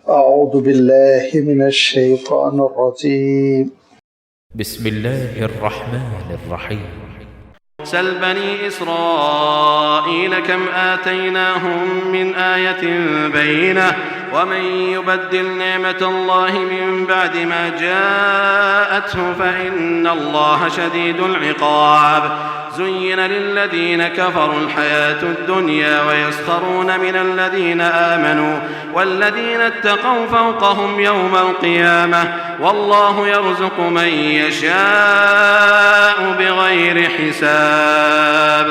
أعوذ بالله من الشيطان الرجيم. بسم الله الرحمن الرحيم. سل بني إسرائيل كم آتيناهم من آية بينة ومن يبدل نعمة الله من بعد ما جاءته فإن الله شديد العقاب. زين للذين كفروا الحياة الدنيا ويسخرون من الذين آمنوا والذين اتقوا فوقهم يوم القيامة والله يرزق من يشاء بغير حساب.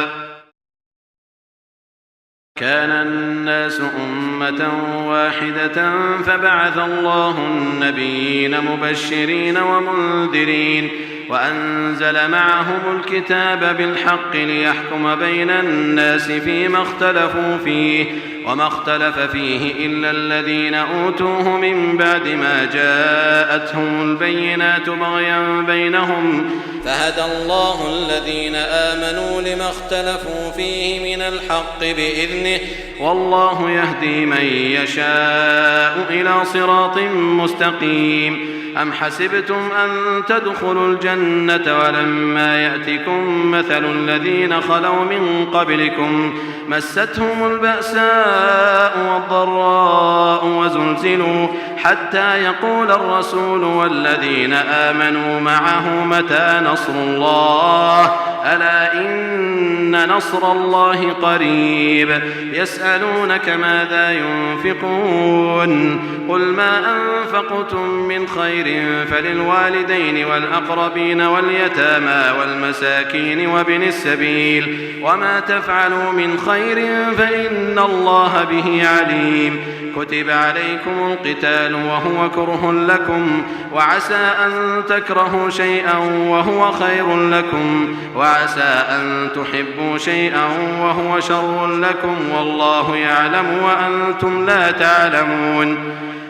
كان الناس أمة واحدة فبعث الله النبيين مبشرين ومنذرين وأنزل معهم الكتاب بالحق ليحكم بين الناس فيما اختلفوا فيه وما اختلف فيه إلا الذين أوتوه من بعد ما جاءتهم البينات بغيا بينهم فهدى الله الذين آمنوا لما اختلفوا فيه من الحق بإذنه والله يهدي من يشاء إلى صراط مستقيم. أم حسبتم أن تدخلوا الجنة ولما يأتكم مثل الذين خلوا من قبلكم مستهم البأساء والضراء وزلزلوا حتى يقول الرسول والذين آمنوا معه متى نصر الله ألا إن نصر الله قريب. يسألونك ماذا ينفقون قل ما أنفقتم من خير فللوالدين والأقربين واليتامى والمساكين وابن السبيل وما تفعلوا من خير فإن الله به عليم. كتب عليكم القتال وهو كره لكم وعسى أن تكرهوا شيئا وهو خير لكم وعسى أن تحبوا شيئا وهو شر لكم والله يعلم وأنتم لا تعلمون.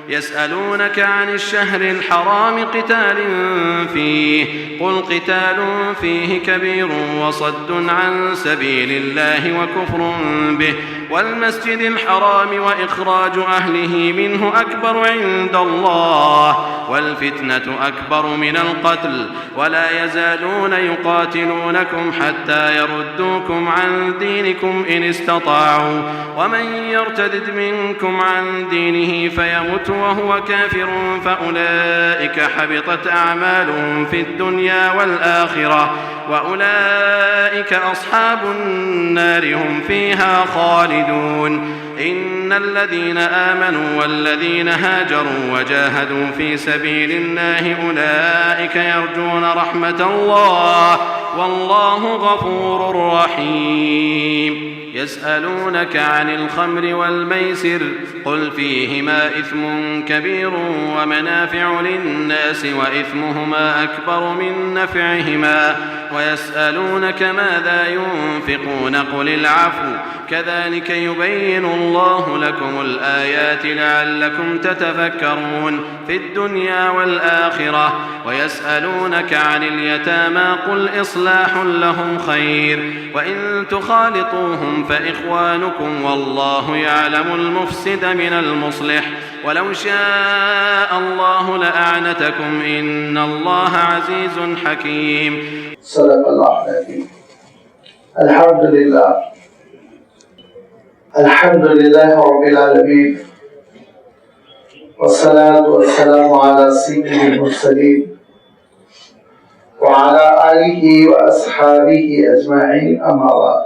يسألونك عن الشهر الحرام قتال فيه قل قتال فيه كبير وصد عن سبيل الله وكفر به والمسجد الحرام وإخراج أهله منه أكبر عند الله والفتنة أكبر من القتل ولا يزالون يقاتلونكم حتى يردوكم عن دينكم إن استطاعوا ومن يرتد منكم عن دينه فيمت وهو كافر فأولئك حبطت أعمالهم في الدنيا والآخرة وأولئك أصحاب النار هم فيها خالدون. إن الذين آمنوا والذين هاجروا وجاهدوا في سبيل الله أولئك يرجون رحمة الله والله غفور رحيم. يسألونك عن الخمر والميسر قل فيهما إثم كبير ومنافع للناس وإثمهما أكبر من نفعهما ويسألونك ماذا ينفقون قل العفو كذلك يبين الله لكم الآيات لعلكم تتفكرون في الدنيا والآخرة. ويسألونك عن اليتامى قل إصلاح لهم خير وإن تخالطوهم فإخوانكم والله يعلم المفسد من المصلح ولو شاء الله لأعنتكم إن الله عزيز حكيم. صدق الله العظيم. الحمد لله رب العالمين والصلاة والسلام على سيد المرسلين وعلى آله وأصحابه أجمعين أما بعد.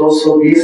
220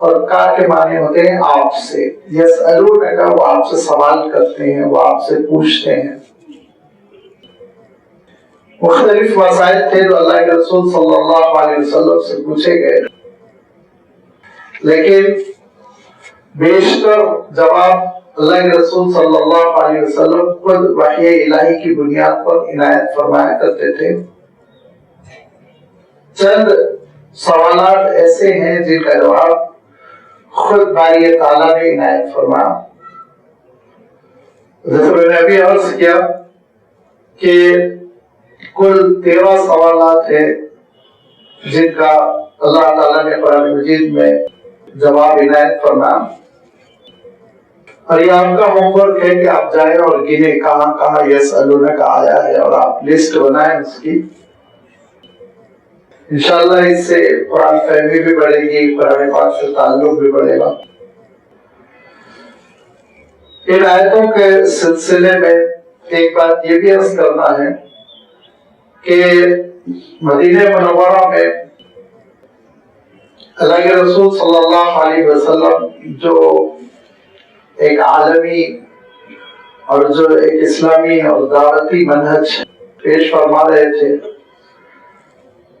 اور کا کے معنی ہوتے ہیں آپ سے. یسألونک وہ آپ سے سوال کرتے ہیں، وہ آپ سے پوچھتے ہیں. مختلف مسائل تھے جو اللہ کے رسول صلی اللہ علیہ وسلم سے پوچھے گئے، لیکن بیشتر جواب اللہ کے رسول صلی اللہ علیہ وسلم خود وحی الہی کی بنیاد پر عنایت فرمایا کرتے تھے. چند سوالات ایسے ہیں جن کا جواب خود باری تعالیٰ نے عنایت فرمایا. جیسے میں نے ابھی عرض کیا کہ کل 13 سوالات ہیں جن کا اللہ تعالیٰ نے قرآن مجید میں جواب عنایت فرمایا. اور یہ آپ کا ہوم ورک ہے کہ آپ جائیں اور گنیں کہاں کہاں یسألونک آیا ہے اور آپ لسٹ بنائیں اس کی. انشاءاللہ اس سے قرآن فہمی بھی بڑھے گی، قرآن پاک سے تعلق بھی بڑھے گا. ان آیتوں کے سلسلے میں ایک بات یہ بھی عرض کرنا ہے کہ مدینہ منورہ میں اللہ کے رسول صلی اللہ علیہ وسلم جو ایک عالمی اور جو ایک اسلامی اور دعوتی منہج پیش فرما رہے تھے،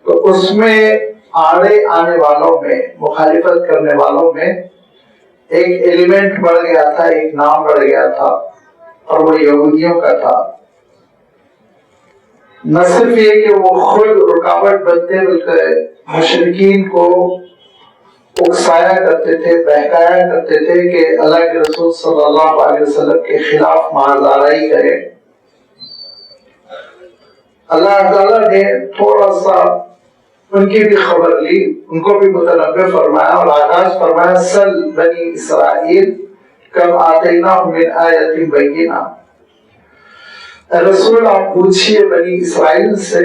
تو اس میں آڑے آنے والوں میں، مخالفت کرنے والوں میں ایک ایلیمنٹ بڑھ گیا تھا، ایک نام بڑھ گیا تھا، اور وہ یہودیوں کا تھا. نہ صرف یہ کہ وہ خود رکاوٹ بنتے بلکہ مشرکین کو اکسایا کرتے تھے، بہکایا کرتے تھے کہ اللہ کے رسول صلی اللہ علیہ وسلم کے خلاف معذرائی کرے. اللہ تعالیٰ نے تھوڑا سا ان کی بھی خبر لی، ان کو بھی متنبہ فرمایا اور آغاز فرمایا سل بنی اسرائیل کم آتیناہم من آیت بینہ. رسول آپ پوچھئے بنی اسرائیل سے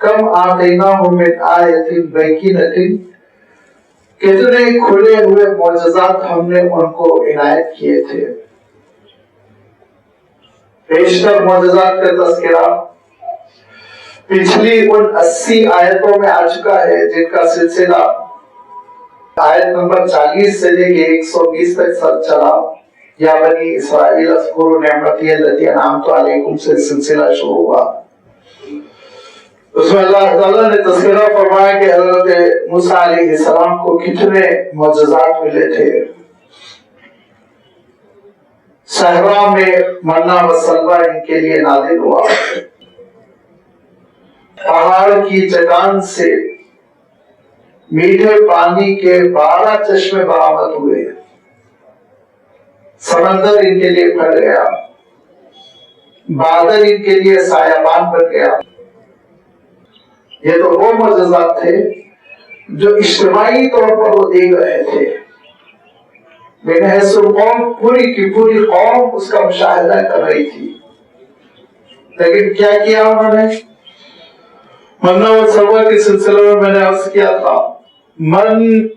کم آتیناہم من آیت بینہ، کتنے کھلے ہوئے معجزات ہم نے ان کو عنایت کیے تھے. بیشتر معجزات کا تذکرہ پچھلی ان 80 آیتوں میں آ چکا ہے، جن کا سلسلہ آیت نمبر 40 سے لے کے 120 تک سر چلا. یا بنی اسرائیل اذکروا نعمتی التی انعمت علیکم سے سلسلہ شروع ہوا. اس میں اللہ تعالیٰ نے تذکرہ فرمایا کہ حضرت موسیٰ علیہ السلام کو کتنے معجزات ملے تھے. صحرا میں منا و سلوہ ان کے لیے نازل ہوا، پہاڑ کی چٹان سے میٹھے پانی کے 12 چشمے برآمد ہوئے، سمندر ان کے لیے پھٹ گیا، بادل ان کے لیے سایبان بن گیا. یہ تو وہ معجزات تھے جو اجتماعی طور پر وہ دیکھ رہے تھے. بنحیث القوم پوری کی پوری قوم اس کا مشاہدہ کر رہی تھی. لیکن کیا کیا انہوں نے؟ منا و سلوہ کے سلسلے میں نے عرض کیا تھا، من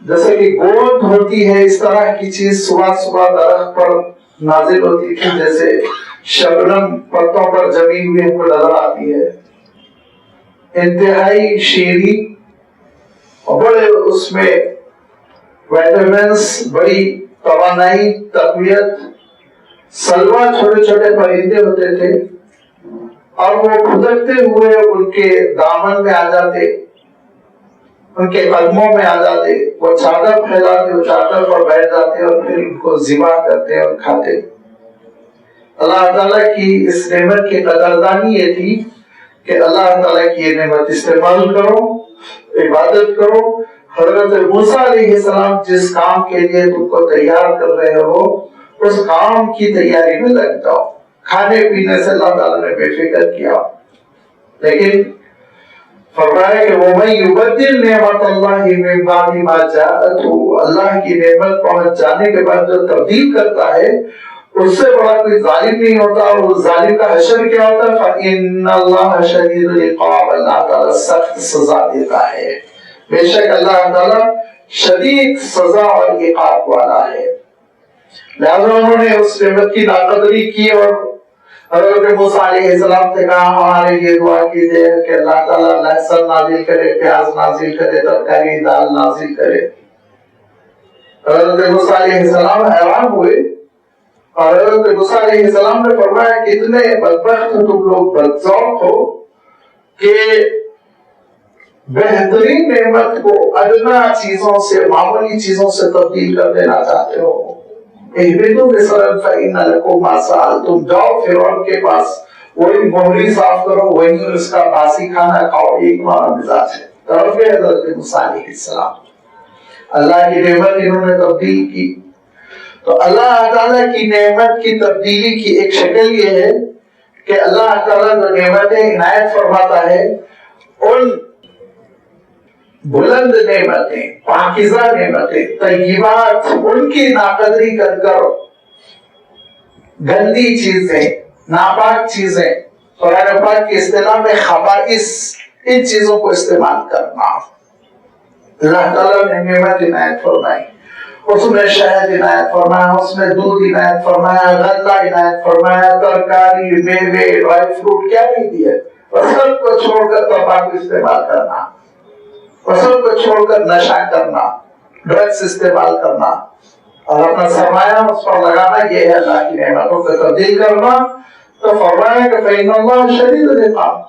جیسے کہ گود ہوتی ہے اس طرح کی چیز صبح صبح درخت پر نازل ہوتی تھی، جیسے شبنم پتوں پر جمی ہوئی ہم کو نظر آتی ہے. انتہائی شیریں اور بڑے اس میں ویٹامنس، بڑی توانائی، تقویت. سلوہ چھوٹے چھوٹے پرندے ہوتے تھے اور وہ کھدکتے ہوئے ان کے دامن میں آ جاتے، ان کے قدموں میں آ جاتے. وہ چادر پھیلاتے، وہ چادر پر بیٹھ جاتے اور پھر ان کو ذبح کرتے اور کھاتے. اللہ تعالیٰ کی اس نعمت کی قدردانی یہ تھی کہ اللہ تعالیٰ کی یہ نعمت استعمال کرو، عبادت کرو. حضرت موسیٰ علیہ السلام جس کام کے لیے تم کو تیار کر رہے ہو اس کام کی تیاری میں لگ جاؤ. کھانے پینے سے اللہ تعالیٰ نے بے فکر کیا، لیکن فرمایا کہ وَمَن يُبَدِّلْ نِعْمَتَ اللَّهِ مِن بَعْدِ مَا جَاءَتْهُ، اللہ کی نعمت پہنچ جانے کے بعد جو تبدیل کرتا ہے اس سے بڑا کوئی ظالم نہیں ہوتا. اور اس ظالم کا حشر کیا ہوتا ہے؟ فَإِنَّ اللَّهَ شَدِيدُ الْعِقَابِ، اللہ تعالیٰ سخت سزا دیتا ہے. بے شک اللہ تعالیٰ شدید سزا اور عقاب والا ہے. لہذا انہوں نے اس نعمت کی ناقدری کی اور حضرت موسیٰ علیہ السلام سے کہا ہمارے لیے دعا کیجئے کہ اللہ تعالیٰ لہسن نازل کرے، پیاز نازل کرے، ترکاری دال نازل کرے. حضرت موسیٰ علیہ السلام حیران ہوئے اور حضرت موسیٰ علیہ السلام نے فرمایا کتنے بدبخت تم لوگ، بدذوق ہو کہ بہترین نعمت کو ادنا چیزوں سے، معمولی چیزوں سے تبدیل کر دینا چاہتے ہو۔ اہبطوا مصرا فإن لكم ما سألتم، جاؤ فرعون کے پاس، وہی موہری صاف کرو، وہی اس کا باسی کھانا کھاؤ، یہ تمہارا مزاج ہے۔ طرف حضرت موسیٰ علیہ السلام اللہ کی نعمت انہوں نے تبدیل کی۔ تو اللہ تعالیٰ کی نعمت کی تبدیلی کی ایک شکل یہ ہے کہ اللہ تعالیٰ جو نعمتیں عنایت فرماتا ہے، ان بلند نعمتیں، پاکیزہ نعمتیں، طیبات، ان کی ناقدری کر کر گندی چیزیں، ناپاک چیزیں، قرآن پاک کی اصطلاح میں خبائث، ان چیزوں کو استعمال کرنا۔ اللہ تعالیٰ نے نعمت عنایت فرمائی، اس میں شہد عنایت فرمایا، اس میں دودھ عنایت فرمایا، غلہ عنایت فرمایا، ترکاری، میوے، ڈرائی فروٹ، کیا نہیں دیے، اور سب کو چھوڑ کر تمباکو استعمال کرنا، اور سب کو چھوڑ کر نشہ کرنا، ڈرگس استعمال کرنا، اور اپنا سرمایہ اس پر لگانا، یہ ہے اللہ کی نعمتوں کو تبدیل کرنا۔ تو فرمایا کہ فإن اللہ شدید العقاب،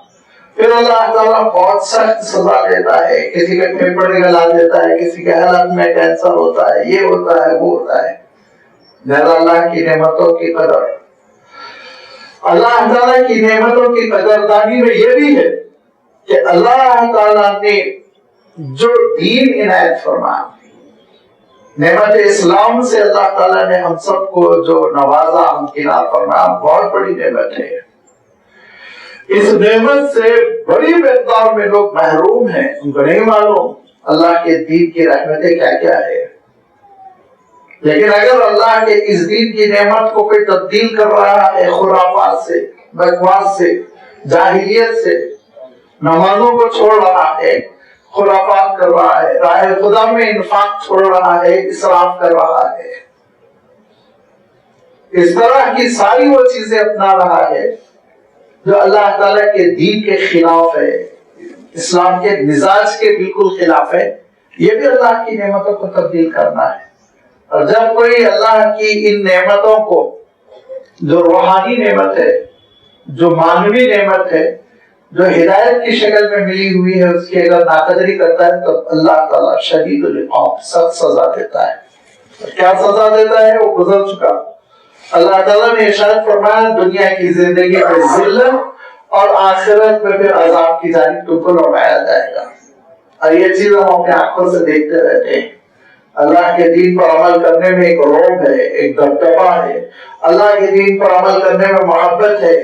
پھر اللہ تعالیٰ بہت سخت سزا دیتا ہے، کسی کے پھیپھڑے گلا دیتا ہے، کسی کے حلق میں کینسر ہوتا ہے، یہ ہوتا ہے، وہ ہوتا ہے۔ لہذا اللہ کی نعمتوں کی قدر، اللہ تعالیٰ کی نعمتوں کی قدردانی میں یہ بھی ہے کہ اللہ تعالیٰ نے جو دین عنایت فرمایا، نعمت اسلام سے اللہ تعالیٰ نے ہم سب کو جو نوازا، امکنات فرمایا، بہت بڑی نعمت ہے۔ اس نعمت سے بڑی مقدار میں لوگ محروم ہیں، ان کو نہیں معلوم اللہ کے دین کی رحمتیں کیا کیا ہے۔ لیکن اگر اللہ کے اس دین کی نعمت کو کوئی تبدیل کر رہا ہے خرافات سے، بکواس سے، جاہلیت سے، نمازوں کو چھوڑ رہا ہے، خرافات کر رہا ہے، راہ خدا میں انفاق چھوڑ رہا ہے، اسراف کر رہا ہے، اس طرح کی ساری وہ چیزیں اپنا رہا ہے جو اللہ تعالیٰ کے دین کے خلاف ہے، اسلام کے مزاج کے بالکل خلاف ہے، یہ بھی اللہ کی نعمتوں کو تبدیل کرنا ہے۔ اور جب کوئی اللہ کی ان نعمتوں کو، جو روحانی نعمت ہے، جو معنوی نعمت ہے، جو ہدایت کی شکل میں ملی ہوئی ہے، اس کی اگر ناقدری کرتا ہے تو اللہ تعالیٰ شدید العقاب، سخت سزا دیتا ہے۔ کیا سزا دیتا ہے وہ گزر چکا۔ اللہ تعالیٰ نے ارشاد فرمایا دنیا کی زندگی میں ذلت اور آخرت میں پھر عذاب کی جانب تم کو لوٹایا جائے گا۔ اور یہ چیز ہم اپنے آنکھوں سے دیکھتے رہتے ہیں۔ اللہ کے دین پر عمل کرنے میں ایک روب ہے، ایک دبدبہ ہے، اللہ کے دین پر عمل کرنے میں محبت ہے،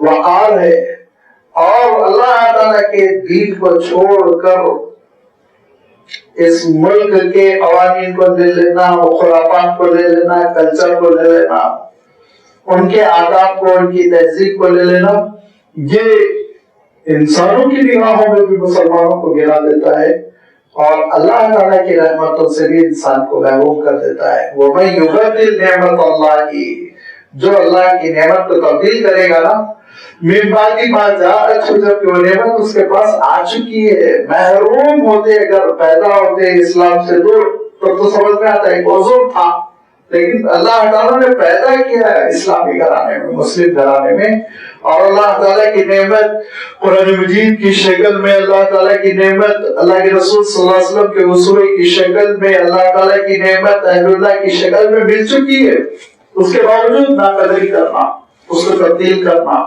وقار ہے، اور اللہ تعالیٰ کے دین کو چھوڑ کر اس ملک کے قوانین کو لے لینا، خرافات کو لے لینا، کلچر کو لے لینا، ان کے آداب کو، ان کی تہذیب کو لے لینا، یہ انسانوں کی نگاہوں میں بھی مسلمانوں کو گرا دیتا ہے، اور اللہ تعالیٰ کی رحمتوں سے بھی انسان کو محروم کر دیتا ہے۔ وَمَن يُبَدِّلْ نِعْمَتَ اللَّهِ، جو اللہ کی نعمت کو تبدیل کرے گا نا، من بعد ما جاءتہ، جب کہ وہ نعمت اس کے پاس آ چکی ہے، محروم ہوتے اگر پیدا ہوتے اسلام سے دور تو سمجھ میں آتا ہے عذر تھا، لیکن اللہ تعالیٰ نے پیدا کیا ہے اسلامی گھرانے میں، مسلم گھرانے میں، اور اللہ تعالیٰ کی نعمت قرآن مجید کی شکل میں، اللہ تعالیٰ کی نعمت اللہ کے رسول صلی اللہ علیہ وسلم کے وصول کی شکل میں، اللہ تعالیٰ کی نعمت اہل اللہ کی شکل میں مل چکی ہے، اس کے باوجود ناقدری کرنا، اس کو تبدیل کرنا،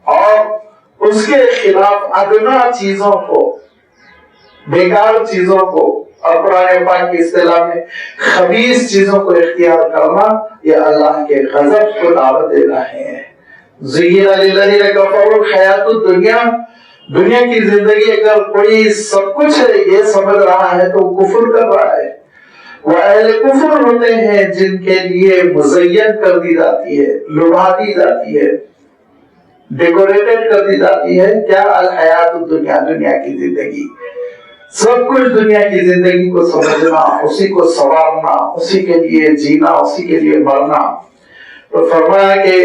اور اس کے خلاف ادنا چیزوں کو، بیکار چیزوں کو، اور قرآن پاک کی اصطلاح میں خبیث چیزوں کو اختیار کرنا، یہ اللہ کے غضب کو دعوت دینا ہے۔ زین للذین کفروا الحیات الدنیا، دنیا کی زندگی اگر کوئی سب کچھ ہے یہ سمجھ رہا ہے تو کفر کر رہا ہے۔ وہ اہل کفر ہوتے ہیں جن کے لیے مزین کر دی جاتی ہے، لبھا دی جاتی ہے، ڈیکوریٹڈ کر دی جاتی ہے، کیا الحیات الدنیا، دنیا کی زندگی، سب کچھ دنیا کی زندگی کو سمجھنا، اسی کو سنوارنا، اسی کے لیے جینا، اسی کے لیے مرنا۔ تو فرمایا کہ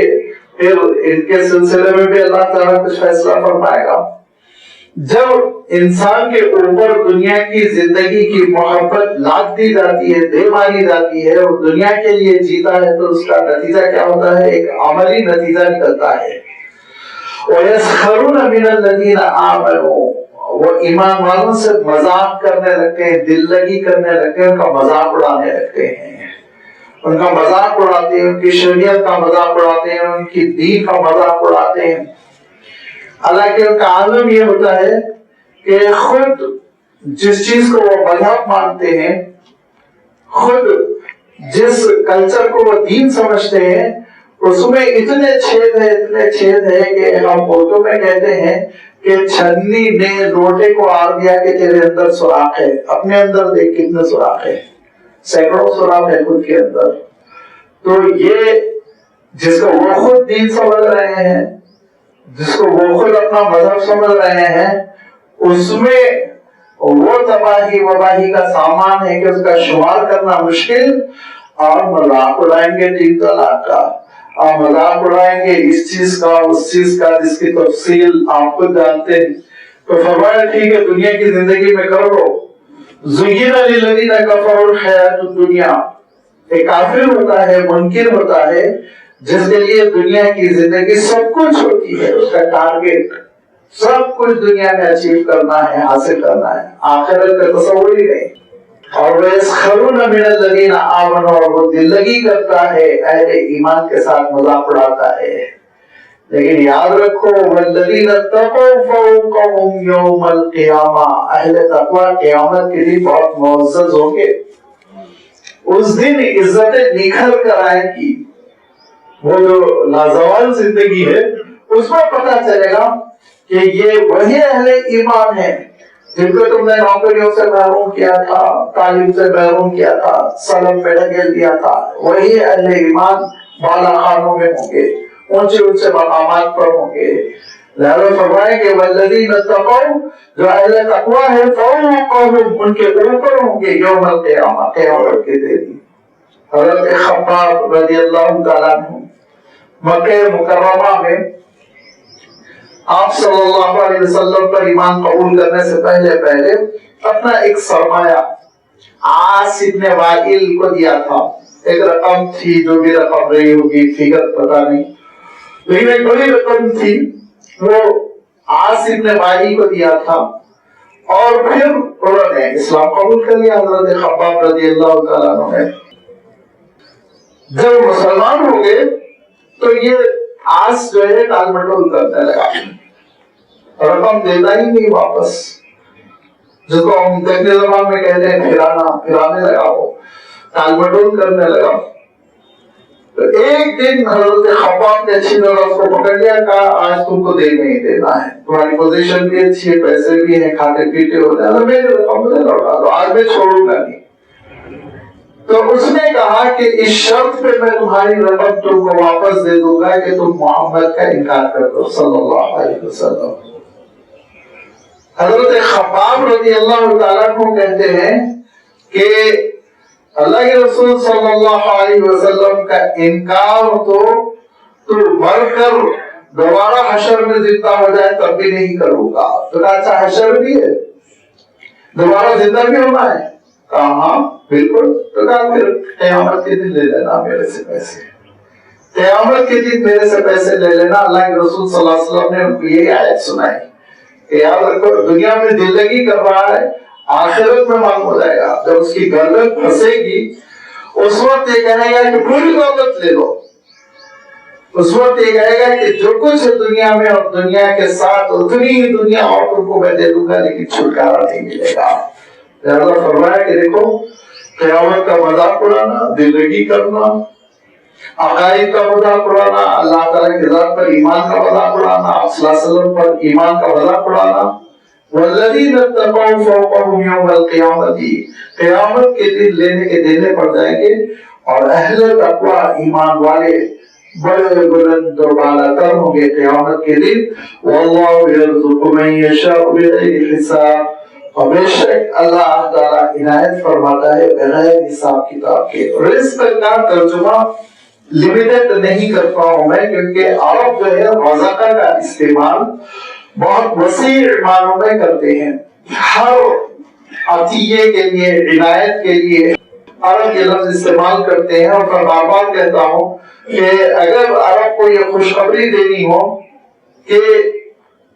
پھر ان کے سلسلے میں بھی اللہ تعالیٰ کچھ فیصلہ فرمائے گا۔ جب انسان کے اوپر دنیا کی زندگی کی محبت لاد دی جاتی ہے، دے ماری جاتی ہے اور دنیا کے لیے جیتا ہے تو اس کا نتیجہ کیا ہوتا ہے؟ ایک عملی نتیجہ نکلتا ہے۔ وَيَسْخَرُونَ مِنَ الَّذِينَ آمَنُوا، وہ ایمان والوں سے مذاق کرنے لگتے ہیں، دل لگی کرنے لگتے ہیں، ان کا مذاق اڑانے لگتے ہیں، ان کا مذاق اڑاتے ہیں، ان کی شریعت کا مذاق اڑاتے ہیں، ان کی دین کا مذاق اڑاتے ہیں۔ حالانکہ ان کا عالم یہ ہوتا ہے کہ خود جس چیز کو وہ مذہب مانتے ہیں، خود جس کلچر کو وہ دین سمجھتے ہیں، اس میں اتنے چھید ہے کہ ہم اردو میں کہتے ہیں کہ چھنی نے لوٹے کو آر دیا کہ تیرے اندر سوراخ ہے، اپنے اندر دیکھ کتنے سوراخ ہے، سینکڑوں سوراخ ہے خود کے اندر۔ تو یہ جس کو وہ خود دین سمجھ رہے ہیں، جس کو وہ خود اپنا مذہب سمجھ رہے ہیں، اس میں وہ تباہی وباہی کا سامان ہے کہ اس کا شمار کرنا مشکل۔ اور مذاق اڑائیں گے 3 طلاق کا، اور مذاق اڑائیں گے اس چیز کا اس چیز کا جس کی تفصیل آپ خود جانتے ہیں۔ تو فرمایا ٹھیک ہے دنیا کی زندگی میں کر لو۔ زُيِّنَ لِلَّذِينَ كَفَرُوا الْحَيَاةُ الدُّنْيَا، ایک کافر ہوتا ہے، منکر ہوتا ہے، جس کے لیے دنیا کی زندگی سب کچھ ہوتی ہے، اس کا ٹارگیٹ سب کچھ دنیا میں اچیو کرنا ہے، حاصل کرنا ہے، آخرت کا تصور ہی نہیں۔ اور وَيَسْخَرُونَ مِنَ الَّذِينَ آمَنُوا، اور وہ دل لگی کرتا ہے اہل ایمان کے ساتھ، مذاق اڑاتا ہے۔ لیکن یاد رکھو وَالَّذِينَ اتَّقَوْا فَوْقَهُمْ يَوْمَ الْقِيَامَةِ، اہل تقویٰ قیامت کے دن بہت معزز ہوں گے، اس دن عزتیں نکھر کر آئیں گی۔ وہ جو لازوال زندگی ہے اس میں پتہ چلے گا کہ یہ وہی اہل ایمان ہے جن کو تم نے نوکریوں سے محروم کیا تھا، تعلیم سے محروم کیا تھا، سلم میں ڈھکیل دیا تھا، وہی اہل ایمان بالا خانوں میں ہوں گے، اونچے اونچے مقامات پر ہوں گے۔ لہذا فرمائے کہ والذین اتقوا، جو اہل تقویٰ ہے، فوقہم، ان کے اوپر ہوں گے یوم القیامہ، قیامت کے دن۔ حضرت خباب رضی اللہ تعالیٰ عنہ مکہ مکرمہ میں آپ صلی اللہ علیہ وسلم پر ایمان قبول کرنے سے پہلے اپنا ایک سرمایہ عاص ابن وائل کو دیا تھا۔ ایک رقم تھی، جو بھی رقم رہی ہوگی فگر پتہ نہیں، لیکن ایک بڑی رقم تھی، وہ عاص ابن وائل کو دیا تھا۔ اور پھر انہوں نے اسلام قبول کر لیا حضرت خباب رضی اللہ تعالیٰ عنہ نے۔ جب مسلمان ہو گئے تو یہ عاص جو ہے ٹال مٹول کرنے لگا، رقم دیتا ہی نہیں واپس، جس کو ہم دیکھنے زبان میں کہتے ہیں پھرانے لگا، وہ ٹال مٹول کرنے لگا۔ تو ایک دن حضرت خباب نے اچھی طرح اس کو پکڑ لیا، کہا آج تم کو دے نہیں دینا ہے، تمہاری پوزیشن بھی اچھی ہے، پیسے بھی ہیں، کھاتے پیتے ہو جائے، میری رقم مجھے لوٹا دو، آج میں چھوڑوں گا نہیں۔ تو اس نے کہا کہ اس شرط پہ میں تمہاری رقم تم کو واپس دے دوں گا کہ تم محمد کا انکار کر دو صلی اللہ علیہ وسلم۔ حضرت خباب رضی اللہ تعالیٰ کو کہتے ہیں کہ اللہ کے رسول صلی اللہ علیہ وسلم کا انکار تو مر کر دوبارہ حشر میں زندہ ہو جائے تب بھی نہیں کروں گا۔ تو کہا اچھا حشر بھی ہے، دوبارہ زندہ بھی ہونا ہے؟ کہا ہاں بالکل۔ تو کہا پھر قیامت کے دن لے لینا میرے سے پیسے، قیامت کے دن میرے سے پیسے لے لینا۔ اللہ کے رسول صلی اللہ علیہ وسلم نے ان کو یہی آیت سنائی کہ یاد رکھو دنیا میں دل لگی کر رہا ہے، آخرت میں معلوم ہو جائے گا، جب اس کی گردن پھنسے گی اس وقت یہ کہے گا کہ پوری دولت لے لو، اس وقت یہ کہے گا کہ جو کچھ دنیا میں اور دنیا کے ساتھ اتنی ہی دنیا اور تم کو میں دے دوں گا، لیکن چھٹکارا نہیں ملے گا۔ لہذا فرمایا کہ دیکھو قیامت کا مذاق اڑانا، دل لگی کرنا، عقائد کا مذاق اڑانا، اللہ تعالیٰ کی ذات پر ایمان کا مذاق اڑانا، صلی اللہ علیہ وسلم پر ایمان کا مذاق اڑانا۔ والذین اتقوا فوقہم یوم القیامۃ، قیامت کے دن لینے کے دینے پڑ جائیں گے، اور اہل تقویٰ ایمان والے بڑے بلند و بالا تر ہوں گے قیامت کے دن۔ واللہ یرزق من یشاء بغیر حساب، اور بے شک اللہ تعالیٰ عنایت فرماتا ہے بغیر حساب کتاب کے۔ رزق کا ترجمہ لمیٹڈ نہیں کرتا ہوں میں، کیونکہ عرب جو ہے رزقہ کا استعمال بہت وسیع معنوں میں کرتے ہیں. ہر عطیے کے لیے، عنایت کے لیے عرب یہ لفظ استعمال کرتے ہیں. اور میں بار بار کہتا ہوں کہ اگر عرب کو یہ خوشخبری دینی ہو کہ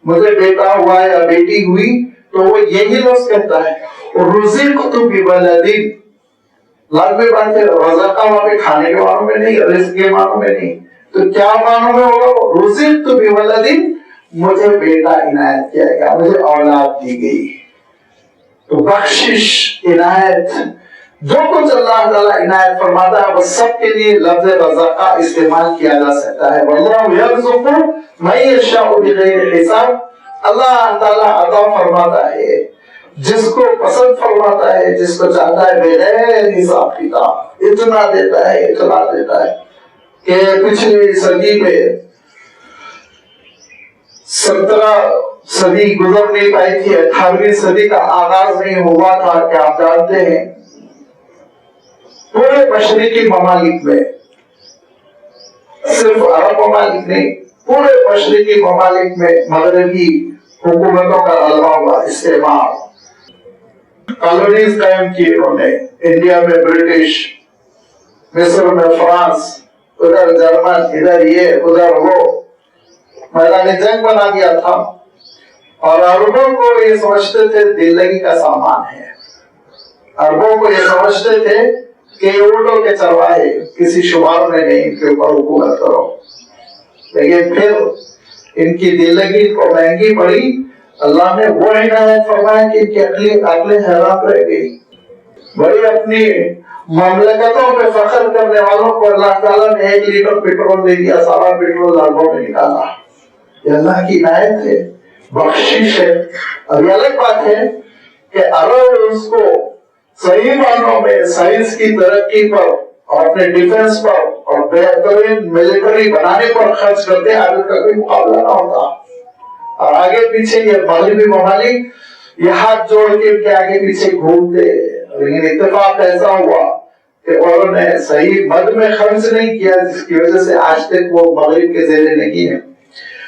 مجھے بیٹا ہوا یا بیٹی ہوئی تو وہ یہی لفظ کہتا ہے، رزقت بولد. لازمی بات ہے، رزقہ وہاں پہ کھانے کے معنوں میں نہیں، رزق کے معنوں میں نہیں، تو کیا معنوں میں ہوگا؟ رزقت بولد، مجھے بیٹا عنایت کیا گیا، مجھے اولاد دی گئی. تو بخشش، عنایت، جو کچھ اللہ تعالیٰ عنایت فرماتا ہے وہ سب کے لیے لفظ رزقہ استعمال کیا جا سکتا ہے. واللہ یرزق من یشاء بغیر حساب. اللہ تعالیٰ عطا فرماتا ہے جس کو پسند فرماتا ہے، جس کو چاہتا ہے بغیر حساب کتاب. اتنا دیتا ہے، اتنا دیتا ہے کہ پچھلی صدی میں 17 صدی گزر نہیں پائی تھی، 18ویں صدی کا آغاز نہیں ہوا تھا کہ آپ جانتے ہیں پورے مشرقی ممالک میں، صرف عرب ممالک نہیں، پورے مشرقی ممالک میں مغربی حکومتوں کا غلبہ ہوا، استعمار. کالونیز قائم کی انہوں نے، انڈیا میں برٹش، مصر میں فرانس، ادھر جرمن، ادھر یہ ادھر وہ، میدان جنگ بنا دیا تھا. اور عربوں کو یہ سمجھتے تھے دلگی کا سامان ہے. عربوں کو یہ سمجھتے تھے کہ اونٹوں کے چرواہے، کسی شمار میں نہیں، ان کے اوپر حکومت کرو. لیکن پھر ان کی دلگی کو مہنگی پڑی. اللہ نے وہ عنایت فرمایا کہ ان کی عقلیں حیران رہ گئی. بڑی اپنی مملکتوں پہ فخر کرنے والوں کو اللہ تعالیٰ نے 1 لیٹر پیٹرول دے دیا، سارا پیٹرول عربوں میں نکالا. یہ اللہ کی عنایت ہے، بخشش ہے. اب یہ الگ بات ہے کہ عرب اس کو صحیح معنوں میں سائنس کی ترقی پر اور اپنے ڈیفنس پر اور بہترین ملٹری بنانے پر خرچ کرتے، آگے کا کوئی مقابلہ نہ ہوتا. اور آگے پیچھے یہ مغربی ممالک یہ ہاتھ جوڑ کے ان کے آگے پیچھے گھومتے. لیکن اتفاق ایسا ہوا کہ انہوں نے صحیح مد میں خرچ نہیں کیا، جس کی وجہ سے آج تک وہ مغرب کے زیر نہیں ہیں.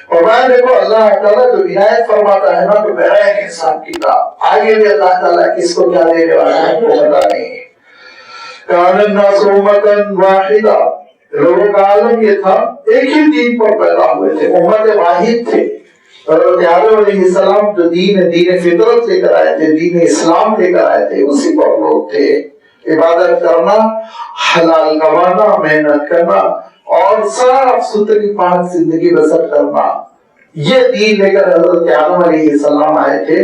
اور میں دیکھو اللہ تعالیٰ جو عنایت فرماتا ہے نا تو بغیر حساب کتاب. آگے بھی اللہ تعالیٰ کس کو کیا دینے والا ہے وہ پتا نہیں. کان الناس امۃ واحدہ، لوگوں کا عالم یہ تھا ایک ہی دین پر پیدا ہوئے تھے، امت واحد تھے. حضرت آدم علیہ السلام جو دین فطرت لے کر آئے تھے، دین اسلام لے کر آئے تھے، اسی پر لوگ تھے. عبادت کرنا، حلال کمانا، محنت کرنا اور صاف ستھری پاک زندگی بسر کرنا، یہ دین لے کر حضرت آدم علیہ السلام آئے تھے.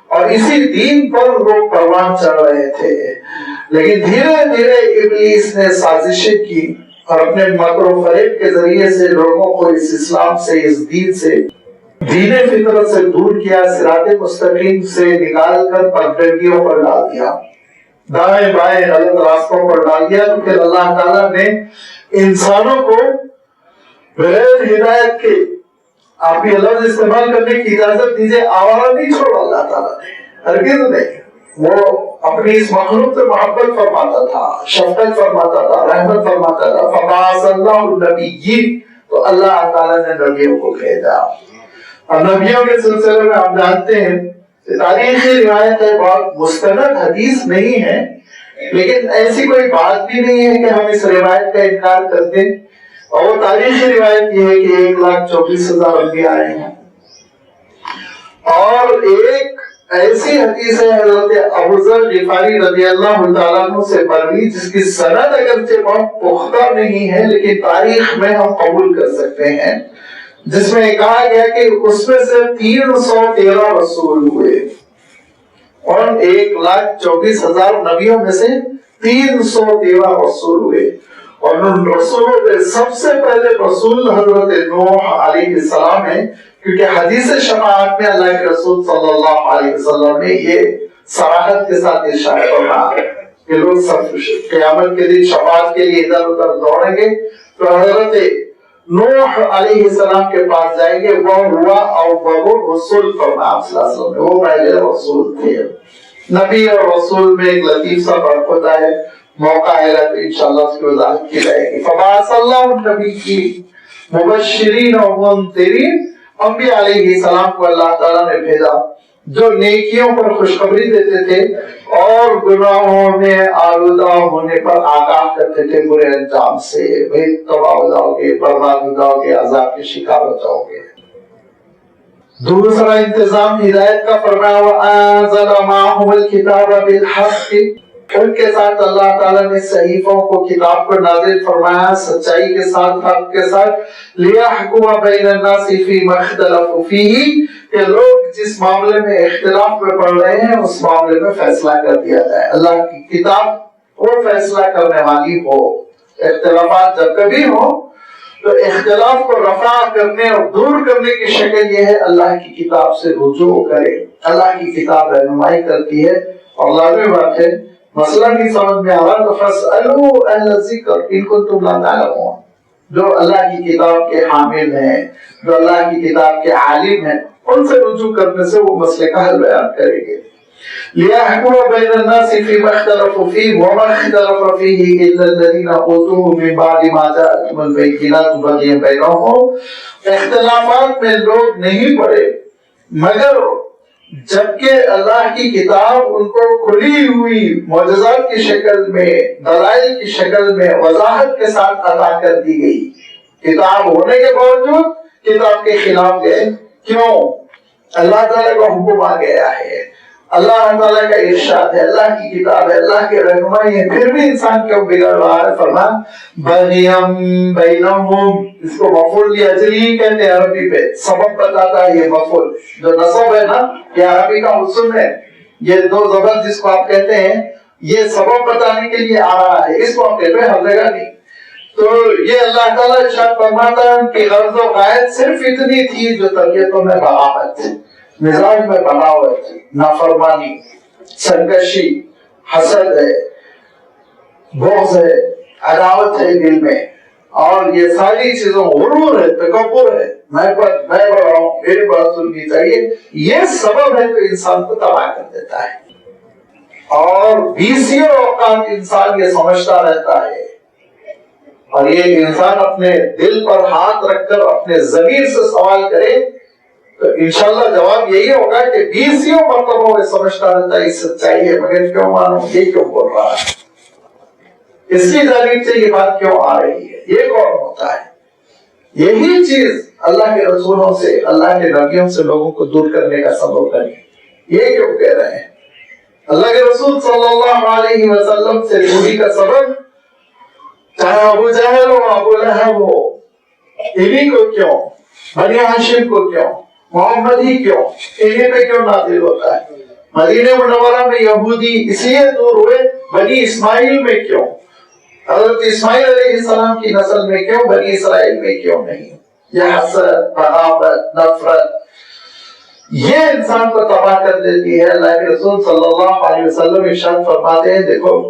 اور اسی دین پر لوگ پروان چڑھ رہے تھے. لیکن دھیرے دھیرے ابلیس نے سازشیں کی اور اپنے مکر و فریب کے ذریعے سے لوگوں کو اس اسلام سے، اس دین سے، دین فطرت سے دور کیا، صراط مستقیم سے نکال کر پگڈنڈیوں پر ڈال دیا، دائیں بائیں غلط راستوں پر ڈال دیا. تو پھر اللہ تعالیٰ نے انسانوں کو بغیر ہدایت کے، آپ یہ لفظ استعمال کرنے کی اجازت دیجیے، آوارہ نہیں چھوڑا اللہ تعالیٰ نے، ہرگز نہیں. وہ اپنی اس مخلوق سے محبت فرماتا تھا، شفقت فرماتا تھا، رحمت فرماتا تھا. فبعث اللہ النبیین، تو اللہ تعالیٰ نے نبیوں کو بھیجا. اور نبیوں کے سلسلے میں آپ جانتے ہیں تاریخی روایت ہے، بہت مستند حدیث نہیں ہے، لیکن ایسی کوئی بات بھی نہیں ہے کہ ہم اس روایت کا انکار کرتے. اور وہ تاریخی روایت یہ ہے کہ 1,24,000 انبیاء آئے ہیں. اور ایک ایسی حدیث ہے حضرت ابوذر غفاری رضی اللہ تعالیٰ عنہ سے مروی، جس کی سند اگرچہ بہت پختہ نہیں ہے لیکن تاریخ میں ہم قبول کر سکتے ہیں، جس میں کہا گیا کہ اس میں سے 313 رسول ہوئے، اور 1,24,000 نبیوں میں سے 313 رسول ہوئے. اور ان رسولوں میں سب سے پہلے رسول حضرت نوح علیہ السلام ہے، کیونکہ حدیث شفاعت میں اللہ کے رسول صلی اللہ علیہ وسلم نے یہ صراحت کے ساتھ ارشاد فرمایا کہ لوگ سب قیامت کے دن شفاعت کے لیے ادھر ادھر دوڑیں گے تو حضرت نوح علیہ السلام کے پاس جائیں گے. وہ ہوا اول رسول فرمایا صلی اللہ علیہ وسلم، وہ پہلے رسول تھے. نبی اور رسول میں ایک لطیف سا فرق ہوتا ہے، موقع آئے گا تو انشاءاللہ اس کی وضاحت کی جائے گی. فبعث اللہ النبیین مبشرین و منذرین، انبیاء علیہ السلام کو اللہ تعالیٰ نے بھیجا جو نیکیوں پر خوشخبری دیتے تھے اور گناہوں میں آلودہ ہونے پر آگاہ کرتے تھے برے انجام سے، بھئی تباہ ہو جاؤ گے، برباد ہو جاؤ گے، عذاب کے شکار ہو جاؤ گے۔ دوسرا انتظام ہدایت کا فرمایا وَأَنزَلَ مَعَهُمُ الْكِتَابَ بِالْحَقِّ، ان کے ساتھ اللہ تعالیٰ نے صحیفوں کو، کتاب کو نازل فرمایا سچائی کے ساتھ، حق کے ساتھ، لِيَحْكُمَ بَيْنَ النَّاسِ فِي مَا اخْتَلَفُوا فِيهِ، کہ لوگ جس معاملے میں اختلاف میں پڑ رہے ہیں اس معاملے میں فیصلہ کر دیا جائے۔ اللہ کی کتاب وہ فیصلہ کرنے والی ہو۔ اختلافات جب کبھی ہو تو اختلاف کو رفع کرنے اور دور کرنے کی شکل یہ ہے اللہ کی کتاب سے رجوع کرے۔ اللہ کی کتاب رہنمائی کرتی ہے، اور لازمی بات ہے مسئلہ نہیں سمجھ میں آ رہا تو فَاسْأَلُوا أَهْلَ الذِّكْرِ إِن كُنتُمْ لَا تَعْلَمُونَ، جو اللہ کی کتاب کے حامل ہیں، جو اللہ کی کتاب کے عالم ہیں، ان سے رجوع کرنے سے وہ مسئلے کا حل بیان کریں گے۔ لِيَحْكُمَ بَيْنَ النَّاسِ فِيمَا اخْتَلَفُوا فِيهِ وَمَا اخْتَلَفَ فِيهِ إِلَّا الَّذِينَ أُوتُوهُ مِن بَعْدِ مَا جَاءَتْهُمُ الْبَيِّنَاتُ بَغْيًا بَيْنَهُمْ، اختلافات میں لوگ نہیں پڑے مگر جبکہ اللہ کی کتاب ان کو کھلی ہوئی معجزات کی شکل میں، دلائل کی شکل میں وضاحت کے ساتھ عطا کر دی گئی۔ کتاب ہونے کے باوجود کتاب کے خلاف گئے، کیوں؟ اللہ تعالیٰ کا حکم آ گیا ہے، اللہ تعالیٰ کا ارشاد ہے، اللہ کی کتاب ہے، اللہ کی رہنمائی ہے، پھر بھی انسان کیوں بگڑ رہا ہے؟ فرمان بغیم بینہم، اس کو مفعول لاجلی کہتے ہیں عربی پہ، سبب بتاتا ہے یہ مفعول، جو نصب ہے نا یہ عربی کا حسن ہے، یہ دو زبر جس کو آپ کہتے ہیں یہ سبب بتانے کے لیے آ رہا ہے، اس موقع پہ ہر جگہ نہیں۔ تو یہ اللہ تعالیٰ ارشاد فرماتا ہے کہ غرض و غایت صرف اتنی تھی جو طبیعتوں میں بغاوت، مزاج میں بغاوت، نافرمانی، سرکشی، حسد ہے، بغض ہے، عداوت ہے دل میں، اور یہ ساری چیزوں غرور ہے، تکبر ہے، میں بڑا ہوں، میری بات سننی چاہیے، یہ سبب ہے جو انسان کو تباہ کر دیتا ہے۔ اور بیسیوں اوقات انسان یہ سمجھتا رہتا ہے، اور یہ انسان اپنے دل پر ہاتھ رکھ کر اپنے ضمیر سے سوال کرے تو انشاءاللہ جواب یہی ہوگا کہ بیسیوں مرتبہ میں سمجھتا رہتا ہے یہ سچائی ہے، مگر کیوں مانوں، یہ کیوں بول رہا ہے، اس کی جانب سے یہ بات کیوں آ رہی ہے، یہ کون ہوتا ہے؟ یہی چیز اللہ کے رسولوں سے، اللہ کے نبیوں سے لوگوں کو دور کرنے کا سبب بنی۔ یہ کیوں کہہ رہے ہیں؟ اللہ کے رسول صلی اللہ علیہ وسلم سے دوری کا سبب چاہے ابو جہل ہو، ابو لہب ہو، انہی کو کیوں، بنی ہاشم کو کیوں، محمد ہی کیوں، انہی پہ کیوں نازل ہوتا ہے؟ مدینہ منورہ میں یہودی اس لیے دور ہوئے، بنی اسماعیل میں کیوں، حضرت اسماعیل علیہ السلام کی نسل میں کیوں، بنی اسرائیل میں کیوں نہیں؟ یہ حسد، بغاوت، نفرت یہ انسان کو تباہ کر دیتی ہے۔ اللہ کے رسول صلی اللہ علیہ وسلم ارشاد فرماتے ہیں دیکھو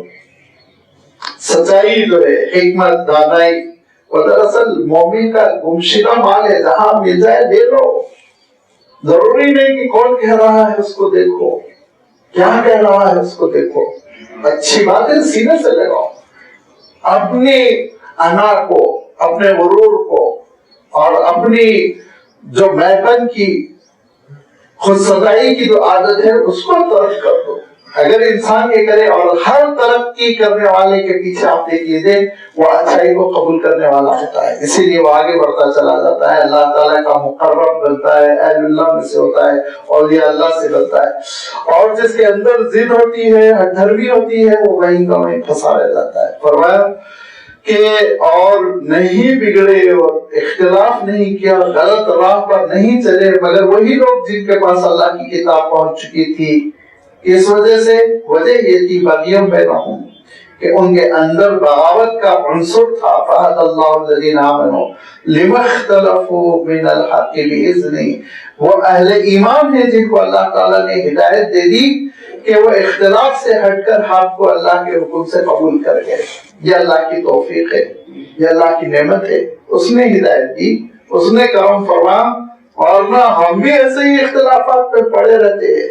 سچائی جو ہے، حکمت، دانائی، وہ دراصل مومن کا گمشدہ مال ہے، جہاں مل جائے لے لو، ضروری نہیں کہ کون کہہ رہا ہے اس کو دیکھو، کیا کہہ رہا ہے اس کو دیکھو، اچھی باتیں سینے سے لگاؤ، اپنی انا کو، اپنے غرور کو اور اپنی جو میپن کی خود سزائی کی جو عادت ہے اس کو ترک کر دو۔ اگر انسان یہ کرے، اور ہر ترقی کرنے والے کے پیچھے آپ دیکھ لیجیے وہ اچھائی کو قبول کرنے والا ہوتا ہے، اسی لیے وہ آگے بڑھتا چلا جاتا ہے، اللہ تعالیٰ کا مقرب بنتا ہے، اہل اللہ میں سے ہوتا ہے، اولیاء اللہ سے بنتا ہے۔ اور جس کے اندر ضد ہوتی ہے، ہٹ دھرمی ہوتی ہے، وہ وہیں کا وہیں پھنسا رہ جاتا ہے۔ فرمایا کہ اور نہیں بگڑے اور اختلاف نہیں کیا، غلط راہ پر نہیں چلے مگر وہی لوگ جن کے پاس اللہ کی کتاب پہنچ چکی تھی۔ اس وجہ سے وجہ یہ تھی بغیم بینہم کہ ان کے اندر بغاوت کا عنصر تھا۔ فَهَدَى اللَّهُ الَّذِينَ آمَنُوا لِمَا اخْتَلَفُوا مِنَ الْحَقِّ بِإِذْنِهِ، وہ اہل ایمان ہیں جن کو اللہ تعالیٰ نے ہدایت دے دی کہ وہ اختلاف سے ہٹ کر حق کو اللہ کے حکم سے قبول کر گئے۔ یہ اللہ کی توفیق ہے، یہ اللہ کی نعمت ہے، اس نے ہدایت دی، اس نے کرم فرما، اور نہ ہم بھی ایسے ہی اختلافات پہ پڑے رہتے ہیں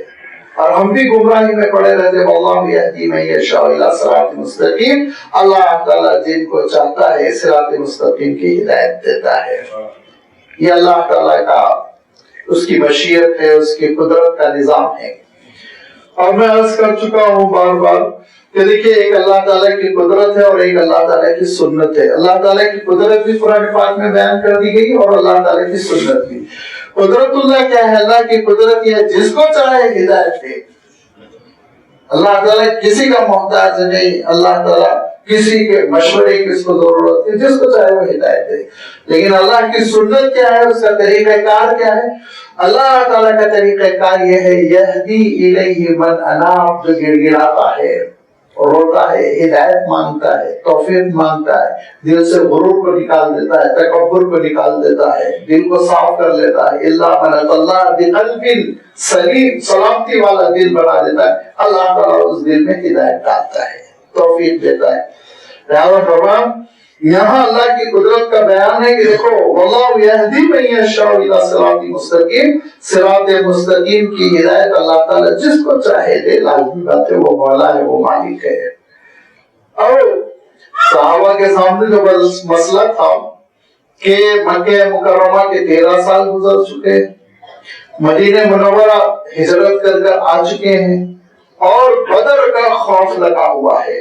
اور ہم بھی گمراہی میں پڑے رہتے ہیں۔ واللہ یہدی من یشاء الی صراط مستقیم، اللہ تعالیٰ جن کو چاہتا ہے صراط مستقیم کی ہدایت دیتا ہے۔ یہ اللہ تعالیٰ کا اس کی مشیت ہے، اس کی قدرت کا نظام ہے۔ اور میں عرض کر چکا ہوں بار بار کہ دیکھیے ایک اللہ تعالیٰ کی قدرت ہے اور ایک اللہ تعالیٰ کی سنت ہے۔ اللہ تعالیٰ کی قدرت بھی قرآن پاک میں بیان کر دی گئی اور اللہ تعالیٰ کی سنت بھی۔ قدرت اللہ کیا ہے؟ اللہ کی قدرت یہ جس کو چاہے ہدایت دے۔ اللہ تعالیٰ کسی کا محتاج نہیں، اللہ تعالیٰ کسی کے مشورے کی اس کو ضرورت ہے، جس کو چاہے وہ ہدایت دے۔ لیکن اللہ کی سنت کیا ہے، اس کا طریقہ کار کیا ہے؟ اللہ تعالیٰ کا طریقہ کار یہ ہے یہدی الیہ من اناب، جو گڑ گڑاتا ہے، روتا ہے، ہدایت مانگتا ہے، توفیق مانگتا ہے، دل سے غرور کو نکال دیتا ہے، تکبر کو نکال دیتا ہے، دل کو صاف کر لیتا ہے۔ اللہ من اللہ بقلب سلیم، سلامتی والا دل بنا دیتا ہے، اللہ تعالیٰ اس دل میں ہدایت ڈالتا ہے، توفیق دیتا ہے۔ لہذا فرمان یہاں اللہ کی قدرت کا بیان ہے کہ دیکھو واللہ یہدی من یشاء الی صراط مستقیم، صراط مستقیم کی ہدایت اللہ تعالیٰ جس کو چاہے دے، لازمی بات ہے وہ مولا ہے، وہ مالک ہے۔ اور صحابہ کے سامنے جو مسئلہ تھا کہ مکہ مکرمہ کے 13 سال گزر چکے، مدینہ منورہ ہجرت کر آ چکے ہیں اور بدر کا خوف لگا ہوا ہے۔